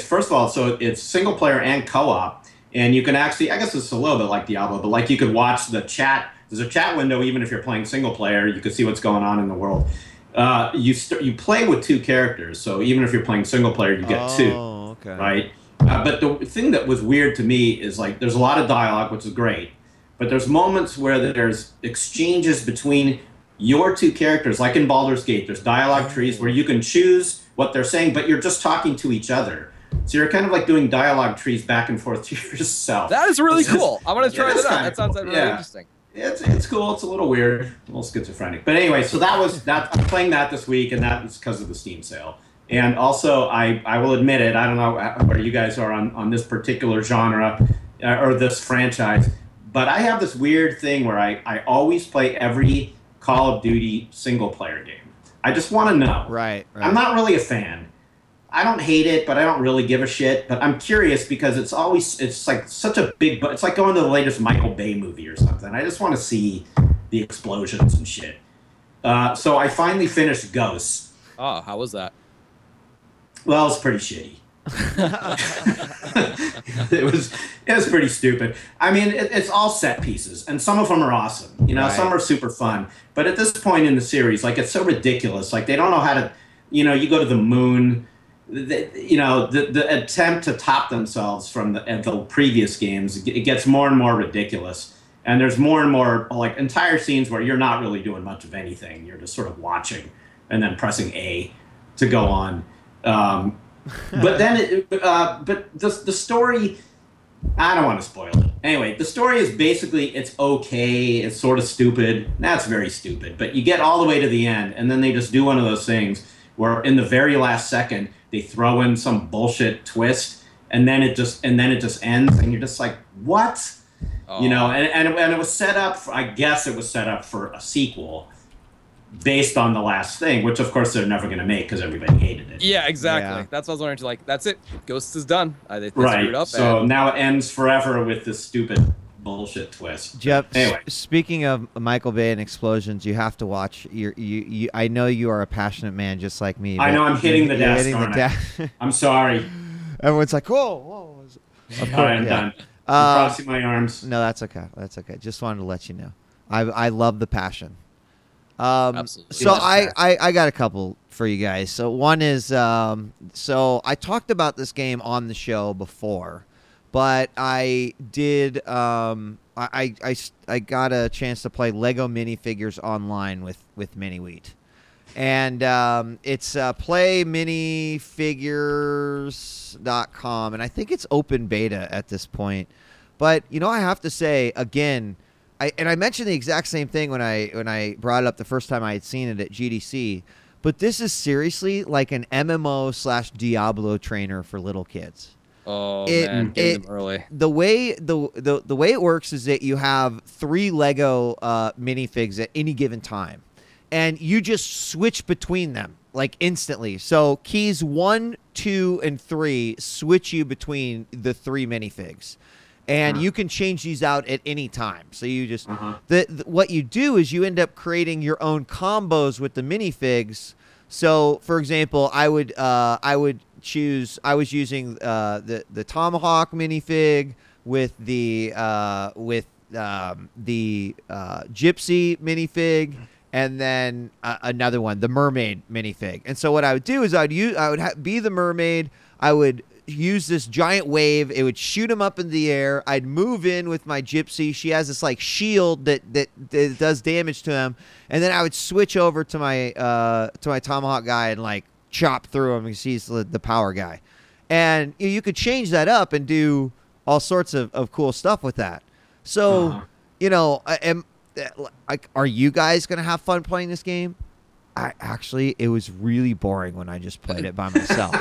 first of all, so it's single player and co-op, and you can actually, I guess it's a little bit like Diablo, but like you could watch the chat. There's a chat window even if you're playing single player. You can see what's going on in the world. You play with two characters, so even if you're playing single player, you get two.
Oh, okay.
Right? But the thing that was weird to me is like there's a lot of dialogue, which is great, but there's moments where there's exchanges between your two characters, like in Baldur's Gate. There's dialogue trees where you can choose what they're saying, but you're just talking to each other. So you're kind of like doing dialogue trees back and forth to yourself.
That is really cool. I want to try that out. That sounds really interesting.
It's cool. It's a little weird, a little schizophrenic. But anyway, so that was that. I'm playing that this week, and that was because of the Steam sale. And also, I will admit it. I don't know where you guys are on this particular genre or this franchise, but I have this weird thing where I always play every Call of Duty single player game. I just want to know.
Right.
I'm not really a fan. I don't hate it, but I don't really give a shit. But I'm curious because it's like such a big, it's like going to the latest Michael Bay movie or something. I just want to see the explosions and shit. So I finally finished Ghosts.
Oh, how was that?
Well, it's pretty shitty. it was pretty stupid. I mean, it's all set pieces, and some of them are awesome.
Right.
Some are super fun. But at this point in the series, like it's so ridiculous. Like they don't know how to, you go to the moon. The attempt to top themselves from the previous games, it gets more and more ridiculous. And there's more and more like entire scenes where you're not really doing much of anything. You're just sort of watching and then pressing A to go on. But then, but the story, I don't want to spoil it. Anyway, the story is basically, it's okay. It's sort of stupid. That's very stupid. But you get all the way to the end, and then they just do one of those things where in the very last second, they throw in some bullshit twist, and then it just ends, and you're just like, what? Oh. And it was set up, I guess it was set up for a sequel based on the last thing, which of course they're never going to make because everybody hated it.
Yeah, exactly. Yeah. That's what I was wondering. Like, that's it. Ghosts is done. They
right.
Screwed up.
So now it ends forever with this stupid bullshit twist.
Jeff,
anyway.
Speaking of Michael Bay and explosions, you have to watch. I know you are a passionate man just like me.
I know I'm hitting the desk. I'm sorry.
Everyone's like, whoa.
Of course, I'm done. I'm crossing my arms.
No, that's okay. That's okay. Just wanted to let you know. I love the passion.
Absolutely.
So I got a couple for you guys. So one is so I talked about this game on the show before, but I did I got a chance to play Lego Minifigures Online with djWHEAT. And it's playminifigures.com, and I think it's open beta at this point. But I have to say again, I mentioned the exact same thing when I brought it up the first time I had seen it at GDC. But this is seriously like an MMO/Diablo trainer for little kids.
Oh man, get them early.
The way it works is that you have 3 Lego minifigs at any given time, and you just switch between them like instantly. So keys 1, 2, and 3 switch you between the 3 minifigs. And you can change these out at any time. So you just what you do is you end up creating your own combos with the minifigs. So for example, I was using the Tomahawk minifig with the Gypsy minifig, and then another one, the Mermaid minifig. And so what I would do is I would be the Mermaid. I would use this giant wave. It would shoot him up in the air. I'd move in with my Gypsy. She has this like shield that does damage to him, and then I would switch over to my Tomahawk guy and like chop through him because he's the power guy. And you could change that up and do all sorts of cool stuff with that. So like, are you guys gonna have fun playing this game? It was really boring when I just played it by myself,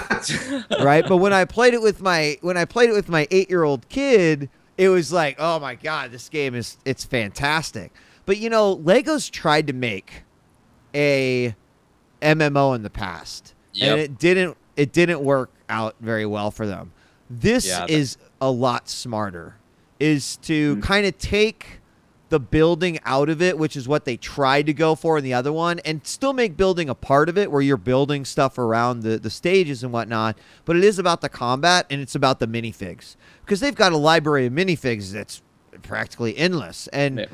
right? But when I played it with my 8-year-old kid, it was like, oh my god, this game it's fantastic. But you know, Lego's tried to make a MMO in the past, and it didn't work out very well for them. This is a lot smarter, is to kind of take the building out of it, which is what they tried to go for in the other one, and still make building a part of it where you're building stuff around the stages and whatnot. But it is about the combat, and it's about the minifigs, because they've got a library of minifigs that's practically endless. And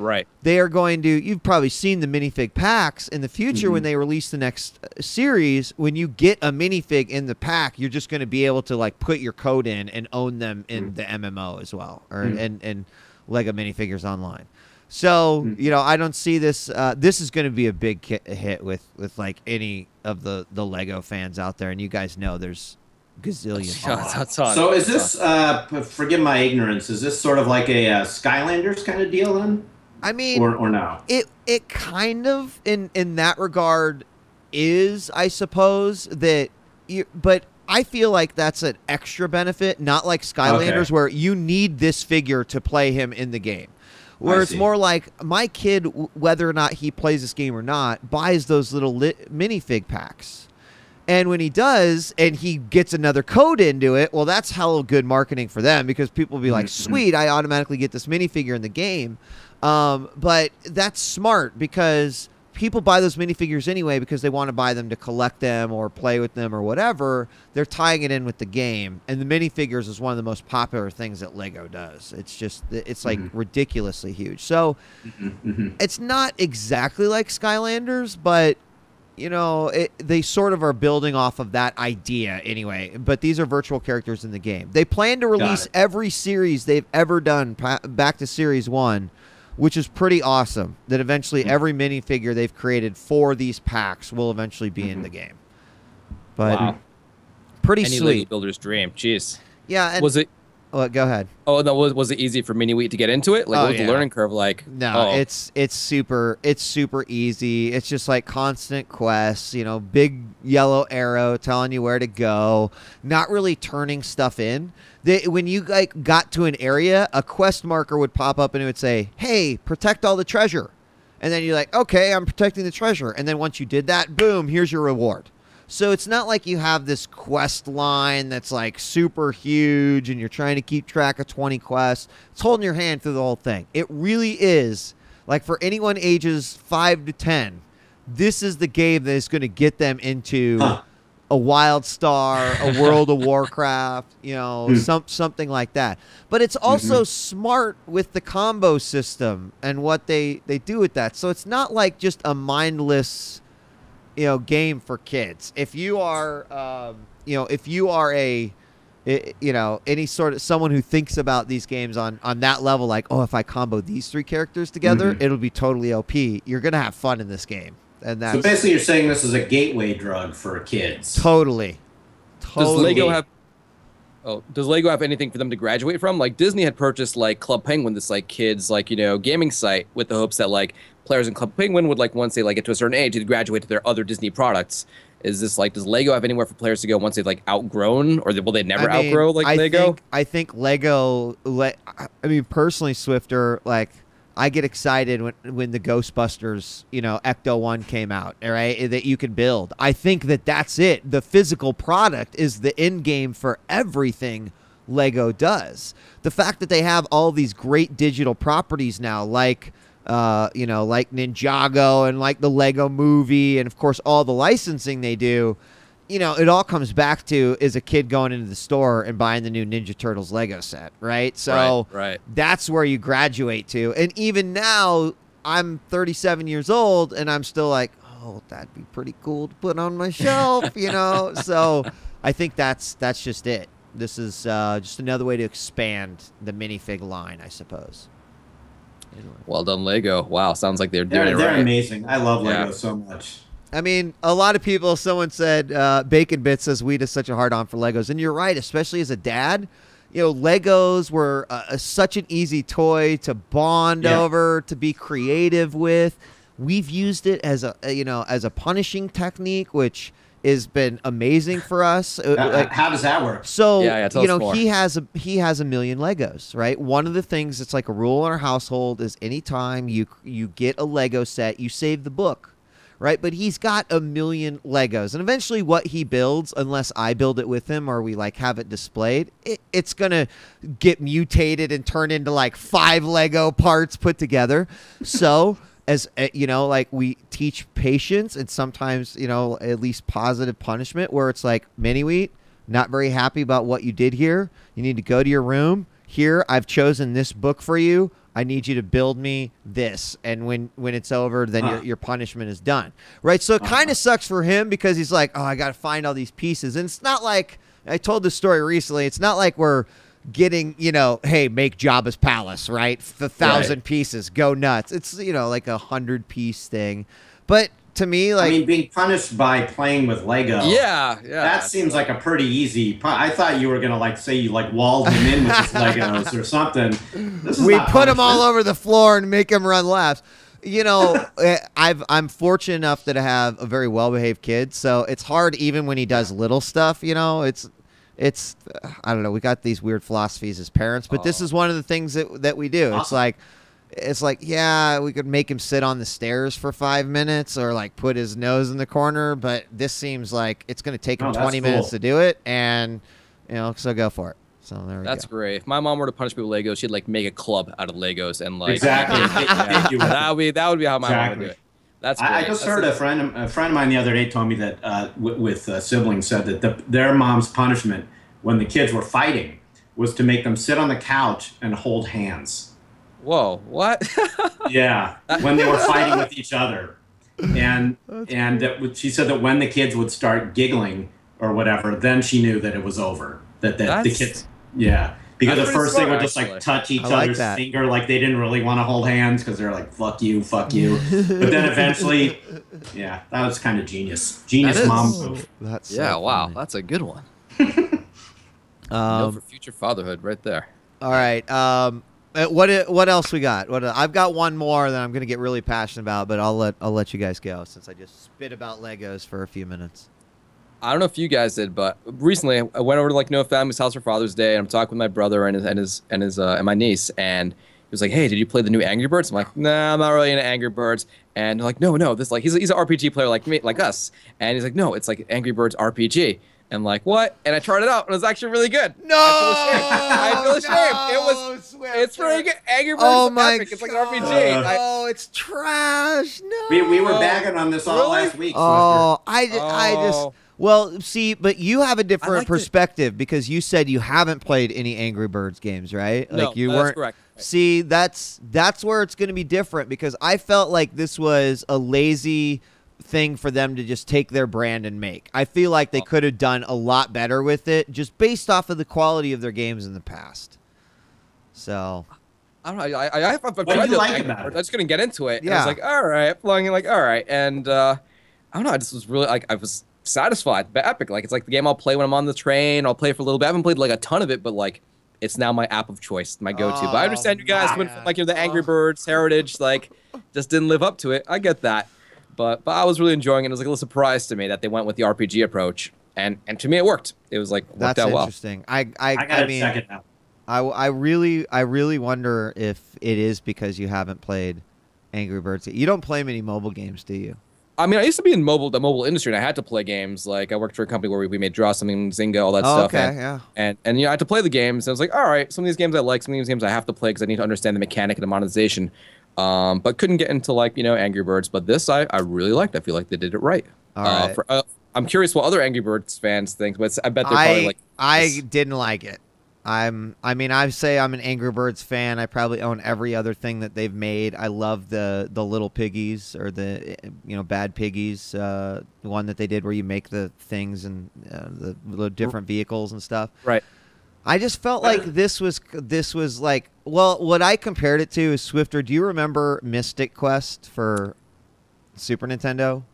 they are going to, you've probably seen the minifig packs in the future when they release the next series. When you get a minifig in the pack, you're just going to be able to like put your code in and own them in the MMO as well, or and Lego Minifigures Online. So, you know, I don't see this. This is going to be a big hit with like any of the Lego fans out there. And you guys know there's gazillions.
So is this, forgive my ignorance, is this sort of like a Skylanders kind of deal then?
I mean,
or no?
It kind of, in that regard, is, I suppose, that but I feel like that's an extra benefit, not like Skylanders where you need this figure to play him in the game. Where it's more like my kid, whether or not he plays this game or not, buys those little minifig packs. And when he does, and he gets another code into it, well, that's hella good marketing for them, because people will be like, sweet, I automatically get this minifigure in the game. But that's smart, because people buy those minifigures anyway because they want to buy them to collect them or play with them or whatever. They're tying it in with the game, and the minifigures is one of the most popular things that Lego does. It's just, it's like ridiculously huge. So it's not exactly like Skylanders, but you know, they sort of are building off of that idea anyway. But these are virtual characters in the game. They plan to release every series they've ever done back to Series 1, which is pretty awesome, that eventually every minifigure they've created for these packs will eventually be in the game. But pretty
Any
sweet.
Lego builder's dream. Jeez.
Yeah. And,
was it?
Oh, go ahead.
Oh, no, was it easy for miniWheat to get into it? Like, what was the learning curve like?
No, it's super easy. It's just like constant quests, you know, big yellow arrow telling you where to go, not really turning stuff in. When you like got to an area, a quest marker would pop up and it would say, hey, protect all the treasure. And then you're like, okay, I'm protecting the treasure. And then once you did that, boom, here's your reward. So it's not like you have this quest line that's like super huge and you're trying to keep track of 20 quests. It's holding your hand through the whole thing. It really is, like, for anyone ages 5 to 10, this is the game that is going to get them into a Wild Star, a World of Warcraft, you know, something like that. But it's also smart with the combo system and what they do with that. So it's not like just a mindless, you know, game for kids. If you are, you know, if you are a, you know, any sort of someone who thinks about these games on that level, like, oh, if I combo these 3 characters together, it'll be totally OP. You're gonna have fun in this game, and that's
so basically you're saying this is a gateway drug for kids.
Totally.
Does Lego have? Oh, does Lego have anything for them to graduate from? Like Disney had purchased like Club Penguin, this like kids like, you know, gaming site, with the hopes that like players in Club Penguin would, like, once they like get to a certain age, they'd graduate to their other Disney products. Is this like, does Lego have anywhere for players to go once they've like outgrown, or will they never outgrow like Lego?
I think Lego. I mean, personally, Swiftor, like, I get excited when the Ghostbusters, you know, Ecto 1 came out, all right, that you can build. I think that's it. The physical product is the end game for everything Lego does. The fact that they have all these great digital properties now, like, you know, like Ninjago and like the Lego Movie, and of course all the licensing they do, you know, it all comes back to is a kid going into the store and buying the new Ninja Turtles Lego set, right? So that's where you graduate to. And even now, I'm 37 years old and I'm still like, oh, that'd be pretty cool to put on my shelf, you know? So I think that's just it. This is just another way to expand the minifig line, I suppose. Anyway.
Well done, Lego. Wow, sounds like they're doing it right.
They're amazing. I love Lego so much.
I mean, a lot of people, someone said, Bacon Bits says Wheat is such a hard-on for Legos. And you're right, especially as a dad. Legos were such an easy toy to bond over, to be creative with. We've used it as a punishing technique, which has been amazing for us.
How does that work?
So,
tell us more.
he has a million Legos, right? One of the things that's like a rule in our household is anytime you get a Lego set, you save the book. Right, but he's got a million Legos, and eventually, what he builds, unless I build it with him or we like have it displayed, it's gonna get mutated and turn into like 5 Lego parts put together. So, as like we teach patience and sometimes at least positive punishment, where it's like, Mini-Wheat, not very happy about what you did here. You need to go to your room. Here, I've chosen this book for you. I need you to build me this, and when it's over, then your punishment is done, right? So it kind of sucks for him because he's like, oh, I got to find all these pieces, and it's not like, I told this story recently, it's not like we're getting, hey, make Jabba's palace, right? 1,000 pieces, go nuts. It's like a 100-piece thing, but to me, like, I mean,
being punished by playing with Lego.
Yeah.
That seems like a pretty easy. I thought you were gonna like say you like walled him in with his Legos or something.
We put him all over the floor and make him run laps. I'm fortunate enough that I have a very well-behaved kid, so it's hard even when he does little stuff. It's I don't know. We got these weird philosophies as parents, but this is one of the things that we do. Awesome. It's like, yeah, we could make him sit on the stairs for 5 minutes or like put his nose in the corner, but this seems like it's going to take him 20 minutes to do it, and so go for it. So there we go.
That's great. If my mom were to punish me with Legos, she'd like make a club out of Legos and like
exactly.
that would be how my mom would do it. That's great.
I just heard a friend of mine the other day told me that with siblings said that their mom's punishment when the kids were fighting was to make them sit on the couch and hold hands.
Whoa, what?
Yeah, when they were fighting with each other. And she said that when the kids would start giggling or whatever, then she knew that it was over. That the kids, because at first they would just like touch each other's finger, like they didn't really want to hold hands because they're like, fuck you. But then eventually, that was kind of genius mom move.
That's
wow, that's a good one. For future fatherhood right there.
All right. What else we got? I've got one more that I'm going to get really passionate about, but I'll let you guys go since I just spit about Legos for a few minutes.
I don't know if you guys did, but recently I went over to like Noah Family's house for Father's Day, and I'm talking with my brother and my niece, and he was like, "Hey, did you play the new Angry Birds?" I'm like, "Nah, I'm not really into Angry Birds." And they're like, "No, this like he's an RPG player like me, like us," and he's like, "No, it's like Angry Birds RPG." And like, what? And I tried it out, and it was actually really good.
No!
I feel ashamed. It's really good. Angry Birds is epic. It's like an RPG.
Oh, it's trash. No.
We were bagging on this all last week.
Oh, I just... Well, see, but you have a different perspective because you said you haven't played any Angry Birds games, right?
No,
like you
that's
weren't.
Correct.
See, that's where it's going to be different because I felt like this was a lazy thing for them to just take their brand and make. I feel like they could have done a lot better with it just based off of the quality of their games in the past. So
I don't know. I've
what do you like about it?
I just couldn't get into it.
Yeah.
I was like, all right, flung in, like, all right, and I don't know. I just was really like, I was satisfied, but epic. Like, it's like the game I'll play when I'm on the train. I'll play for a little bit. I haven't played like a ton of it, but like, it's now my app of choice, my go-to. But I understand you guys went from like the Angry Birds heritage, like, just didn't live up to it. I get that. But I was really enjoying it. It was like a little surprise to me that they went with the RPG approach, and to me it worked. It was like worked out well.
That's interesting. I mean, check it out. I really wonder if it is because you haven't played Angry Birds. You don't play many mobile games, do you?
I mean, I used to be in the mobile industry, and I had to play games. Like, I worked for a company where we made Draw Something, Zynga, all that stuff.
Okay,
and I had to play the games. And I was like, all right, some of these games I like, some of these games I have to play because I need to understand the mechanic and the monetization. But couldn't get into like Angry Birds. But this I really liked. I feel like they did it right.
All right.
I'm curious what other Angry Birds fans think, but I bet they're probably like.
I didn't like it. I mean, I say I'm an Angry Birds fan. I probably own every other thing that they've made. I love the little piggies or the Bad Piggies, the one that they did where you make the things and the different vehicles and stuff.
Right.
I just felt like this was like, well, what I compared it to is Swiftor. Do you remember Mystic Quest for Super Nintendo?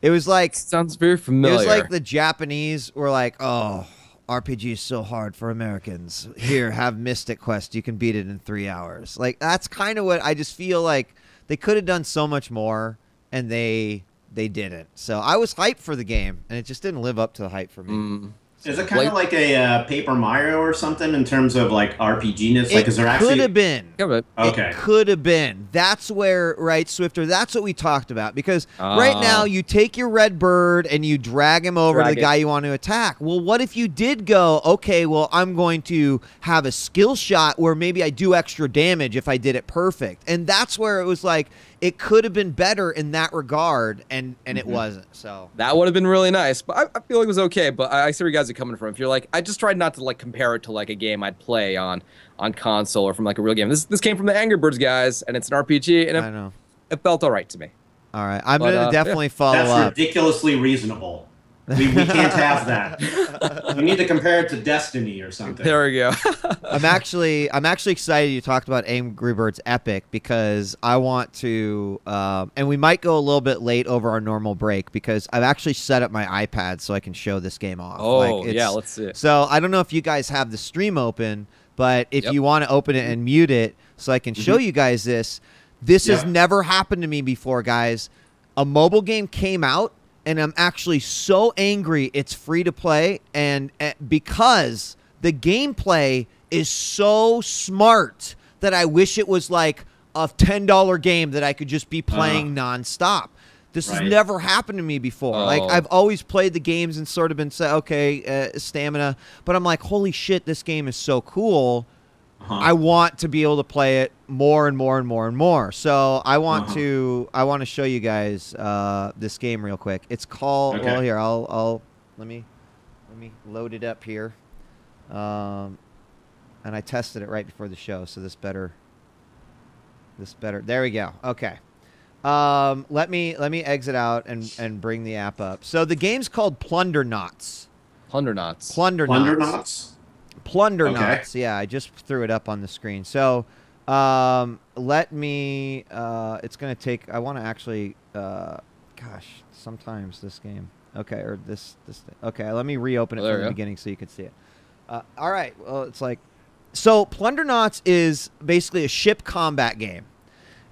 It was like,
sounds very familiar.
It was like the Japanese were like, oh, RPG is so hard for Americans. Here, have Mystic Quest. You can beat it in 3 hours. Like, that's kind of what I just feel like they could have done so much more, and they didn't. So I was hyped for the game, and it just didn't live up to the hype for me.
Is it kind of like a Paper Mario or something in terms of like RPG-ness? Like, is there actually?
Could have been.
Yeah, but
Okay.
It could have been. That's where, right, Swiftor, that's what we talked about. Because right now you take your red bird and you drag him over to the guy you want to attack. Well, what if you did go, okay, well, I'm going to have a skill shot where maybe I do extra damage if I did it perfect. And that's where it was like, it could have been better in that regard, and it wasn't. So
that would have been really nice, but I feel like it was okay. But I see where you guys are coming from. If you're like, I just tried not to like compare it to like a game I'd play on console or from like a real game. This came from the Angry Birds guys, and it's an RPG, and
I know.
It felt all right to me.
All right, I'm gonna definitely follow
That's
up.
ridiculously reasonable. We can't have that. We need to compare it to Destiny or something.
There we go.
I'm actually excited you talked about Angry Birds Epic because I want to, and we might go a little bit late over our normal break because I've actually set up my iPad so I can show this game off.
Oh, yeah, let's see it.
So I don't know if you guys have the stream open, but if you want to open it and mute it so I can show you guys this. This has never happened to me before, guys. A mobile game came out, and I'm actually so angry it's free to play, and because the gameplay is so smart that I wish it was like a $10 game that I could just be playing nonstop. This has never happened to me before. Like, I've always played the games and sort of been said, okay, stamina, but I'm like, holy shit, this game is so cool. I want to be able to play it more and more and more and more. So I want to show you guys this game real quick. It's called well here I'll let me load it up here. And I tested it right before the show, so this better there we go. Okay. Let me exit out and bring the app up. So the game's called Plunder Knots.
Plunder Knots.
Plunder Knots. Yeah, I just threw it up on the screen. So let me it's gonna take I want to actually gosh, sometimes this game or this okay, let me reopen it from the beginning so you can see it. All right, well, it's like so Plunder Knots is basically a ship combat game.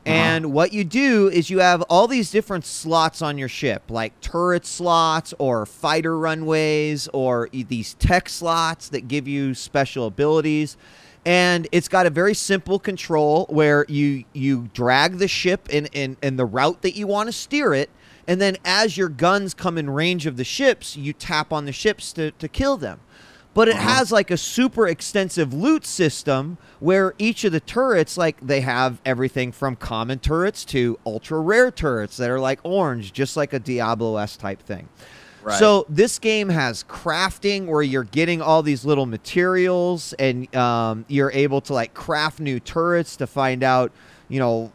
And what you do is you have all these different slots on your ship, like turret slots or fighter runways or these tech slots that give you special abilities. And it's got a very simple control where you drag the ship in the route that you want to steer it. And then as your guns come in range of the ships, you tap on the ships to kill them. But it has like a super extensive loot system where each of the turrets, like they have everything from common turrets to ultra rare turrets that are like orange, just like a Diablo-esque type thing. Right. So this game has crafting where you're getting all these little materials and you're able to like craft new turrets to find out, you know,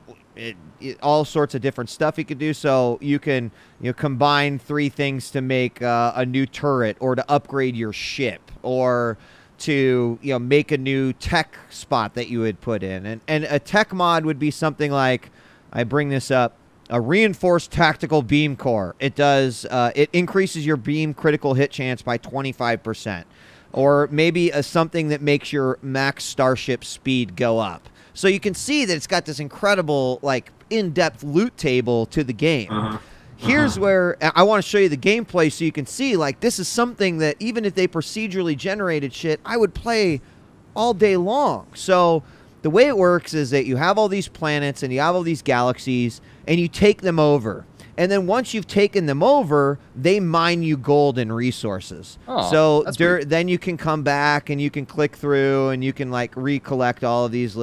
all sorts of different stuff you could do. So you can combine 3 things to make a new turret or to upgrade your ship or to make a new tech spot that you would put in. And a tech mod would be something like, I bring this up, a reinforced tactical beam core. It does it increases your beam critical hit chance by 25%. Or maybe something that makes your max starship speed go up. So you can see that it's got this incredible, like, in-depth loot table to the game. Here's where I want to show you the gameplay so you can see, like, this is something that even if they procedurally generated shit, I would play all day long. So the way it works is that you have all these planets and you have all these galaxies and you take them over. And then once you've taken them over, they mine you gold and resources. So then you can come back and you can click through and you can like recollect all of these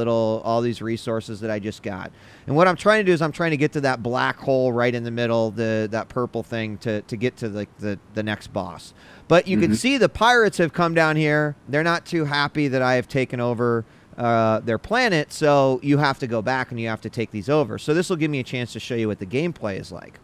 resources that I just got. And what I'm trying to do is I'm trying to get to that black hole right in the middle, that purple thing to get to like the next boss. But you can see the pirates have come down here. They're not too happy that I have taken over their planet, so you have to go back and you have to take these over. So this will give me a chance to show you what the gameplay is like.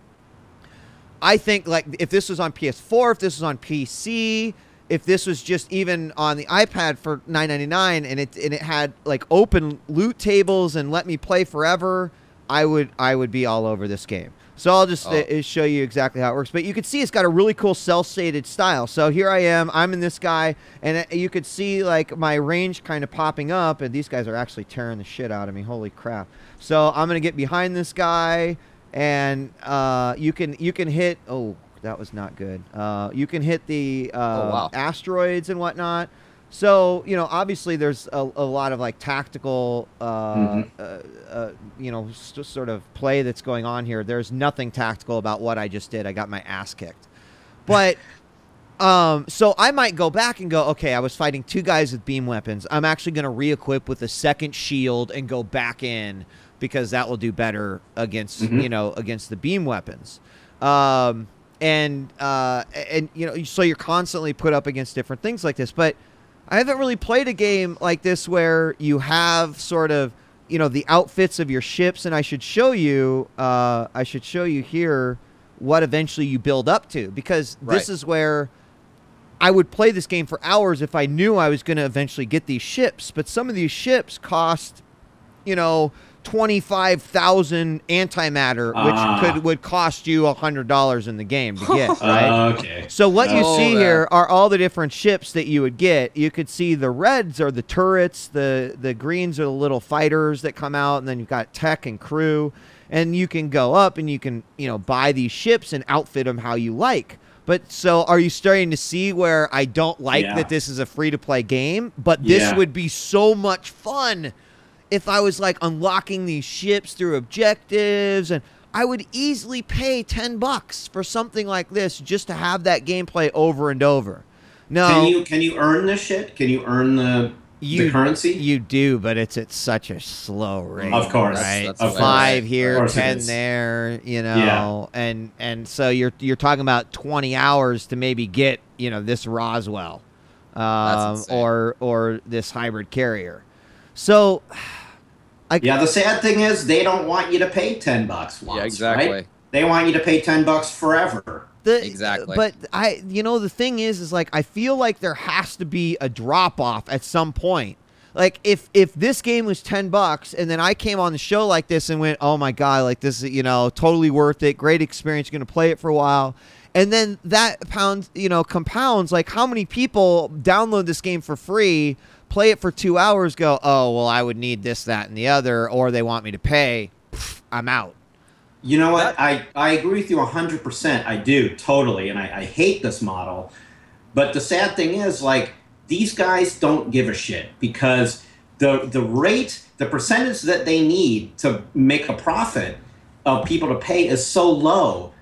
I think, like, if this was on PS4, if this was on PC, if this was just even on the iPad for $9.99 and it had like open loot tables and let me play forever, I would be all over this game. So I'll just show you exactly how it works. But you can see it's got a really cool cell-shaded style. So here I am. I'm in this guy, and you could see like my range kind of popping up, and these guys are actually tearing the shit out of me. Holy crap. So I'm going to get behind this guy, and you can hit... Oh, that was not good. You can hit the asteroids and whatnot. So, you know, obviously there's a lot of like tactical, you know, sort of play that's going on here. There's nothing tactical about what I just did. I got my ass kicked. But, so I might go back and go, okay, I was fighting 2 guys with beam weapons. I'm actually going to re-equip with a second shield and go back in because that will do better against, you know, against the beam weapons. And, you know, so you're constantly put up against different things like this. But I haven't really played a game like this where you have sort of, you know, the outfits of your ships, and I should show you here what eventually you build up to, because this is where I would play this game for hours if I knew I was going to eventually get these ships. But some of these ships cost, you know, 25,000 antimatter, which would cost you $100 in the game to get, right?
Okay.
So what you see here are all the different ships that you would get. You could see the reds are the turrets, the greens are the little fighters that come out, and then you've got tech and crew, and you can go up and you can, you know, buy these ships and outfit them how you like. But so are you starting to see where I don't like that this is a free-to-play game, but this would be so much fun if I was like unlocking these ships through objectives, and I would easily pay $10 for something like this just to have that gameplay over and over. No,
can you earn this shit? Can you earn the currency?
You do, but it's at such a slow rate.
Of course,
right?
That's
5 here, 10 there, you know, and so you're talking about 20 hours to maybe get, you know, this Roswell, or this hybrid carrier. So,
the sad thing is they don't want you to pay $10 once.
Yeah, exactly.
Right? They want you to pay $10 forever.
Exactly.
But you know, the thing is like I feel like there has to be a drop off at some point. Like if this game was $10 and then I came on the show like this and went, oh my god, like this is, you know, totally worth it, great experience, going to play it for a while. And then that compounds, like how many people download this game for free, play it for 2 hours, go, oh, well, I would need this, that, and the other, or they want me to pay. Pff, I'm out.
You know what? I agree with you 100%. I do, totally. And I hate this model. But the sad thing is, like, these guys don't give a shit because the percentage that they need to make a profit of people to pay is so low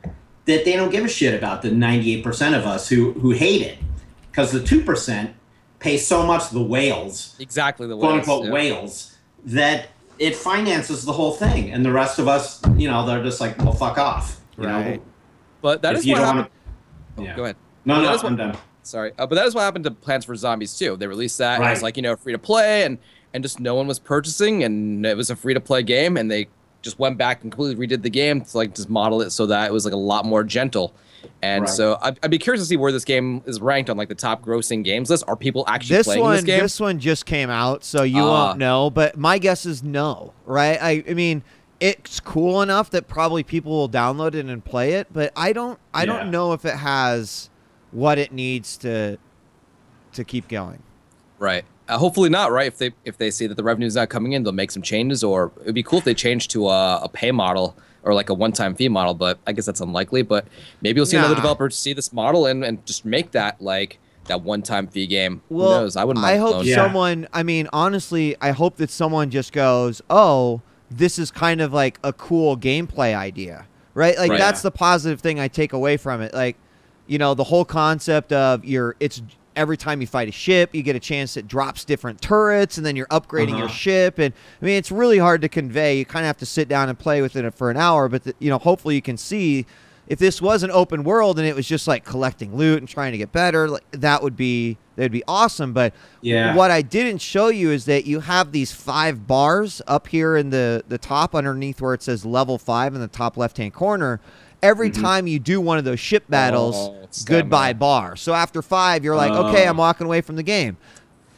that they don't give a shit about the 98% of us who hate it. Because the 2% pay so much the whales,
exactly the
quote unquote whales, that it finances the whole thing, and the rest of us, you know, they're just like, well, fuck off, you know?
But that is what happened. Go ahead.
No, I'm done.
Sorry, but that is what happened to Plants vs Zombies too. They released that, and it was like, you know, free to play, and just no one was purchasing, and it was a free to play game, and they just went back and completely redid the game to like just model it so that it was like a lot more gentle. And so I'd be curious to see where this game is ranked on like the top grossing games list. Are people actually playing this game?
This one just came out, so you won't know. But my guess is no, right? I mean, it's cool enough that probably people will download it and play it, but I don't know if it has what it needs to keep going.
Right. Hopefully not, right? If they see that the revenue's not coming in, they'll make some changes, or it'd be cool if they changed to a pay model or like a one-time fee model, but I guess that's unlikely. But maybe you'll see another developer see this model and just make that like that one-time fee game.
Well,
who knows? I wouldn't mind.
I hope someone, I mean, honestly, I hope that someone just goes, oh, this is kind of like a cool gameplay idea, right? Like that's the positive thing I take away from it. Like, you know, the whole concept of it's every time you fight a ship, you get a chance that drops different turrets, and then you're upgrading your ship. And I mean, it's really hard to convey. You kind of have to sit down and play with it for an hour. But you know, hopefully you can see if this was an open world and it was just like collecting loot and trying to get better, like, that'd be awesome. But what I didn't show you is that you have these 5 bars up here in the top underneath where it says level 5 in the top left-hand corner. Every time you do one of those ship battles, goodbye bar. So after 5, you're like, okay, I'm walking away from the game.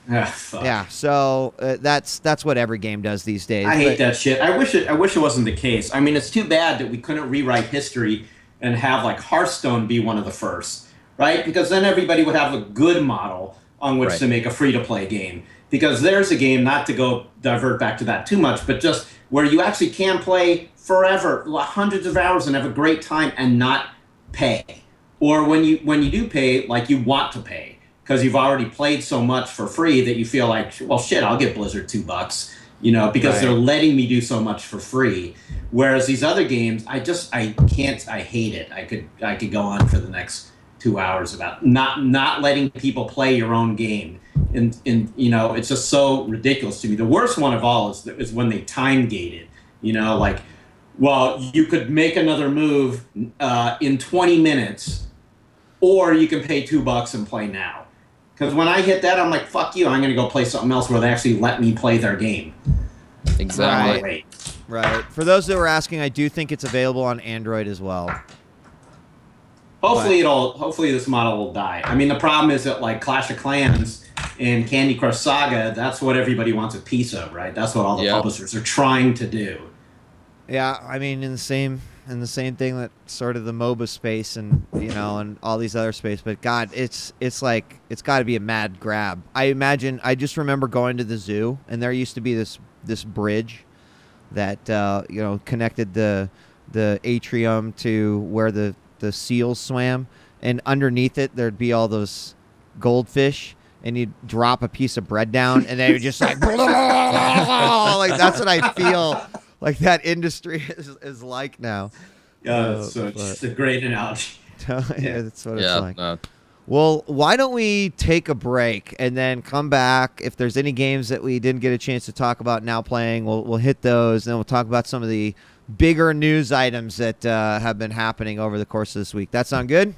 Fuck.
Yeah, so that's what every game does these days.
I hate that shit. I wish it wasn't the case. I mean, it's too bad that we couldn't rewrite history and have like Hearthstone be one of the first, right? Because then everybody would have a good model on which to make a free-to-play game. Because there's a game, not to go divert back to that too much, but just where you actually can play forever, hundreds of hours, and have a great time and not pay. Or when you do pay, like you want to pay because you've already played so much for free that you feel like, well, shit, I'll give Blizzard $2, you know, because they're letting me do so much for free. Whereas these other games, I hate it. I could go on for the next 2 hours about not letting people play your own game. And you know, it's just so ridiculous to me. The worst one of all is when they time gate it. You know, like, well, you could make another move in 20 minutes, or you can pay $2 and play now. Because when I hit that, I'm like, fuck you, I'm going to go play something else where they actually let me play their game.
Exactly.
Right. For those that were asking, I do think it's available on Android as well.
Hopefully this model will die. I mean, the problem is that like Clash of Clans and Candy Crush Saga, that's what everybody wants a piece of, right? That's what all the publishers are trying to do. Yeah,
I mean, in the same thing that sort of the MOBA space and, you know, and all these other space, but God, it's like, it's got to be a mad grab. I just remember going to the zoo, and there used to be this bridge that you know, connected the atrium to where the seals swam, and underneath it there'd be all those goldfish, and you'd drop a piece of bread down, and they would just like, like that's what I feel like that industry is like now.
Yeah, it's a great analogy.
Yeah, that's what it's like. No. Well, why don't we take a break and then come back? If there's any games that we didn't get a chance to talk about now playing, we'll hit those, and then we'll talk about some of the bigger news items that have been happening over the course of this week. That sound good?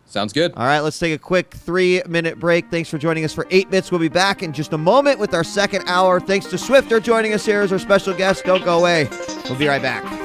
Sounds good.
All right, let's take a quick 3-minute break. Thanks for joining us for 8 Bits. We'll be back in just a moment with our second hour. Thanks to Swiftor joining us here as our special guest. Don't go away. We'll be right back.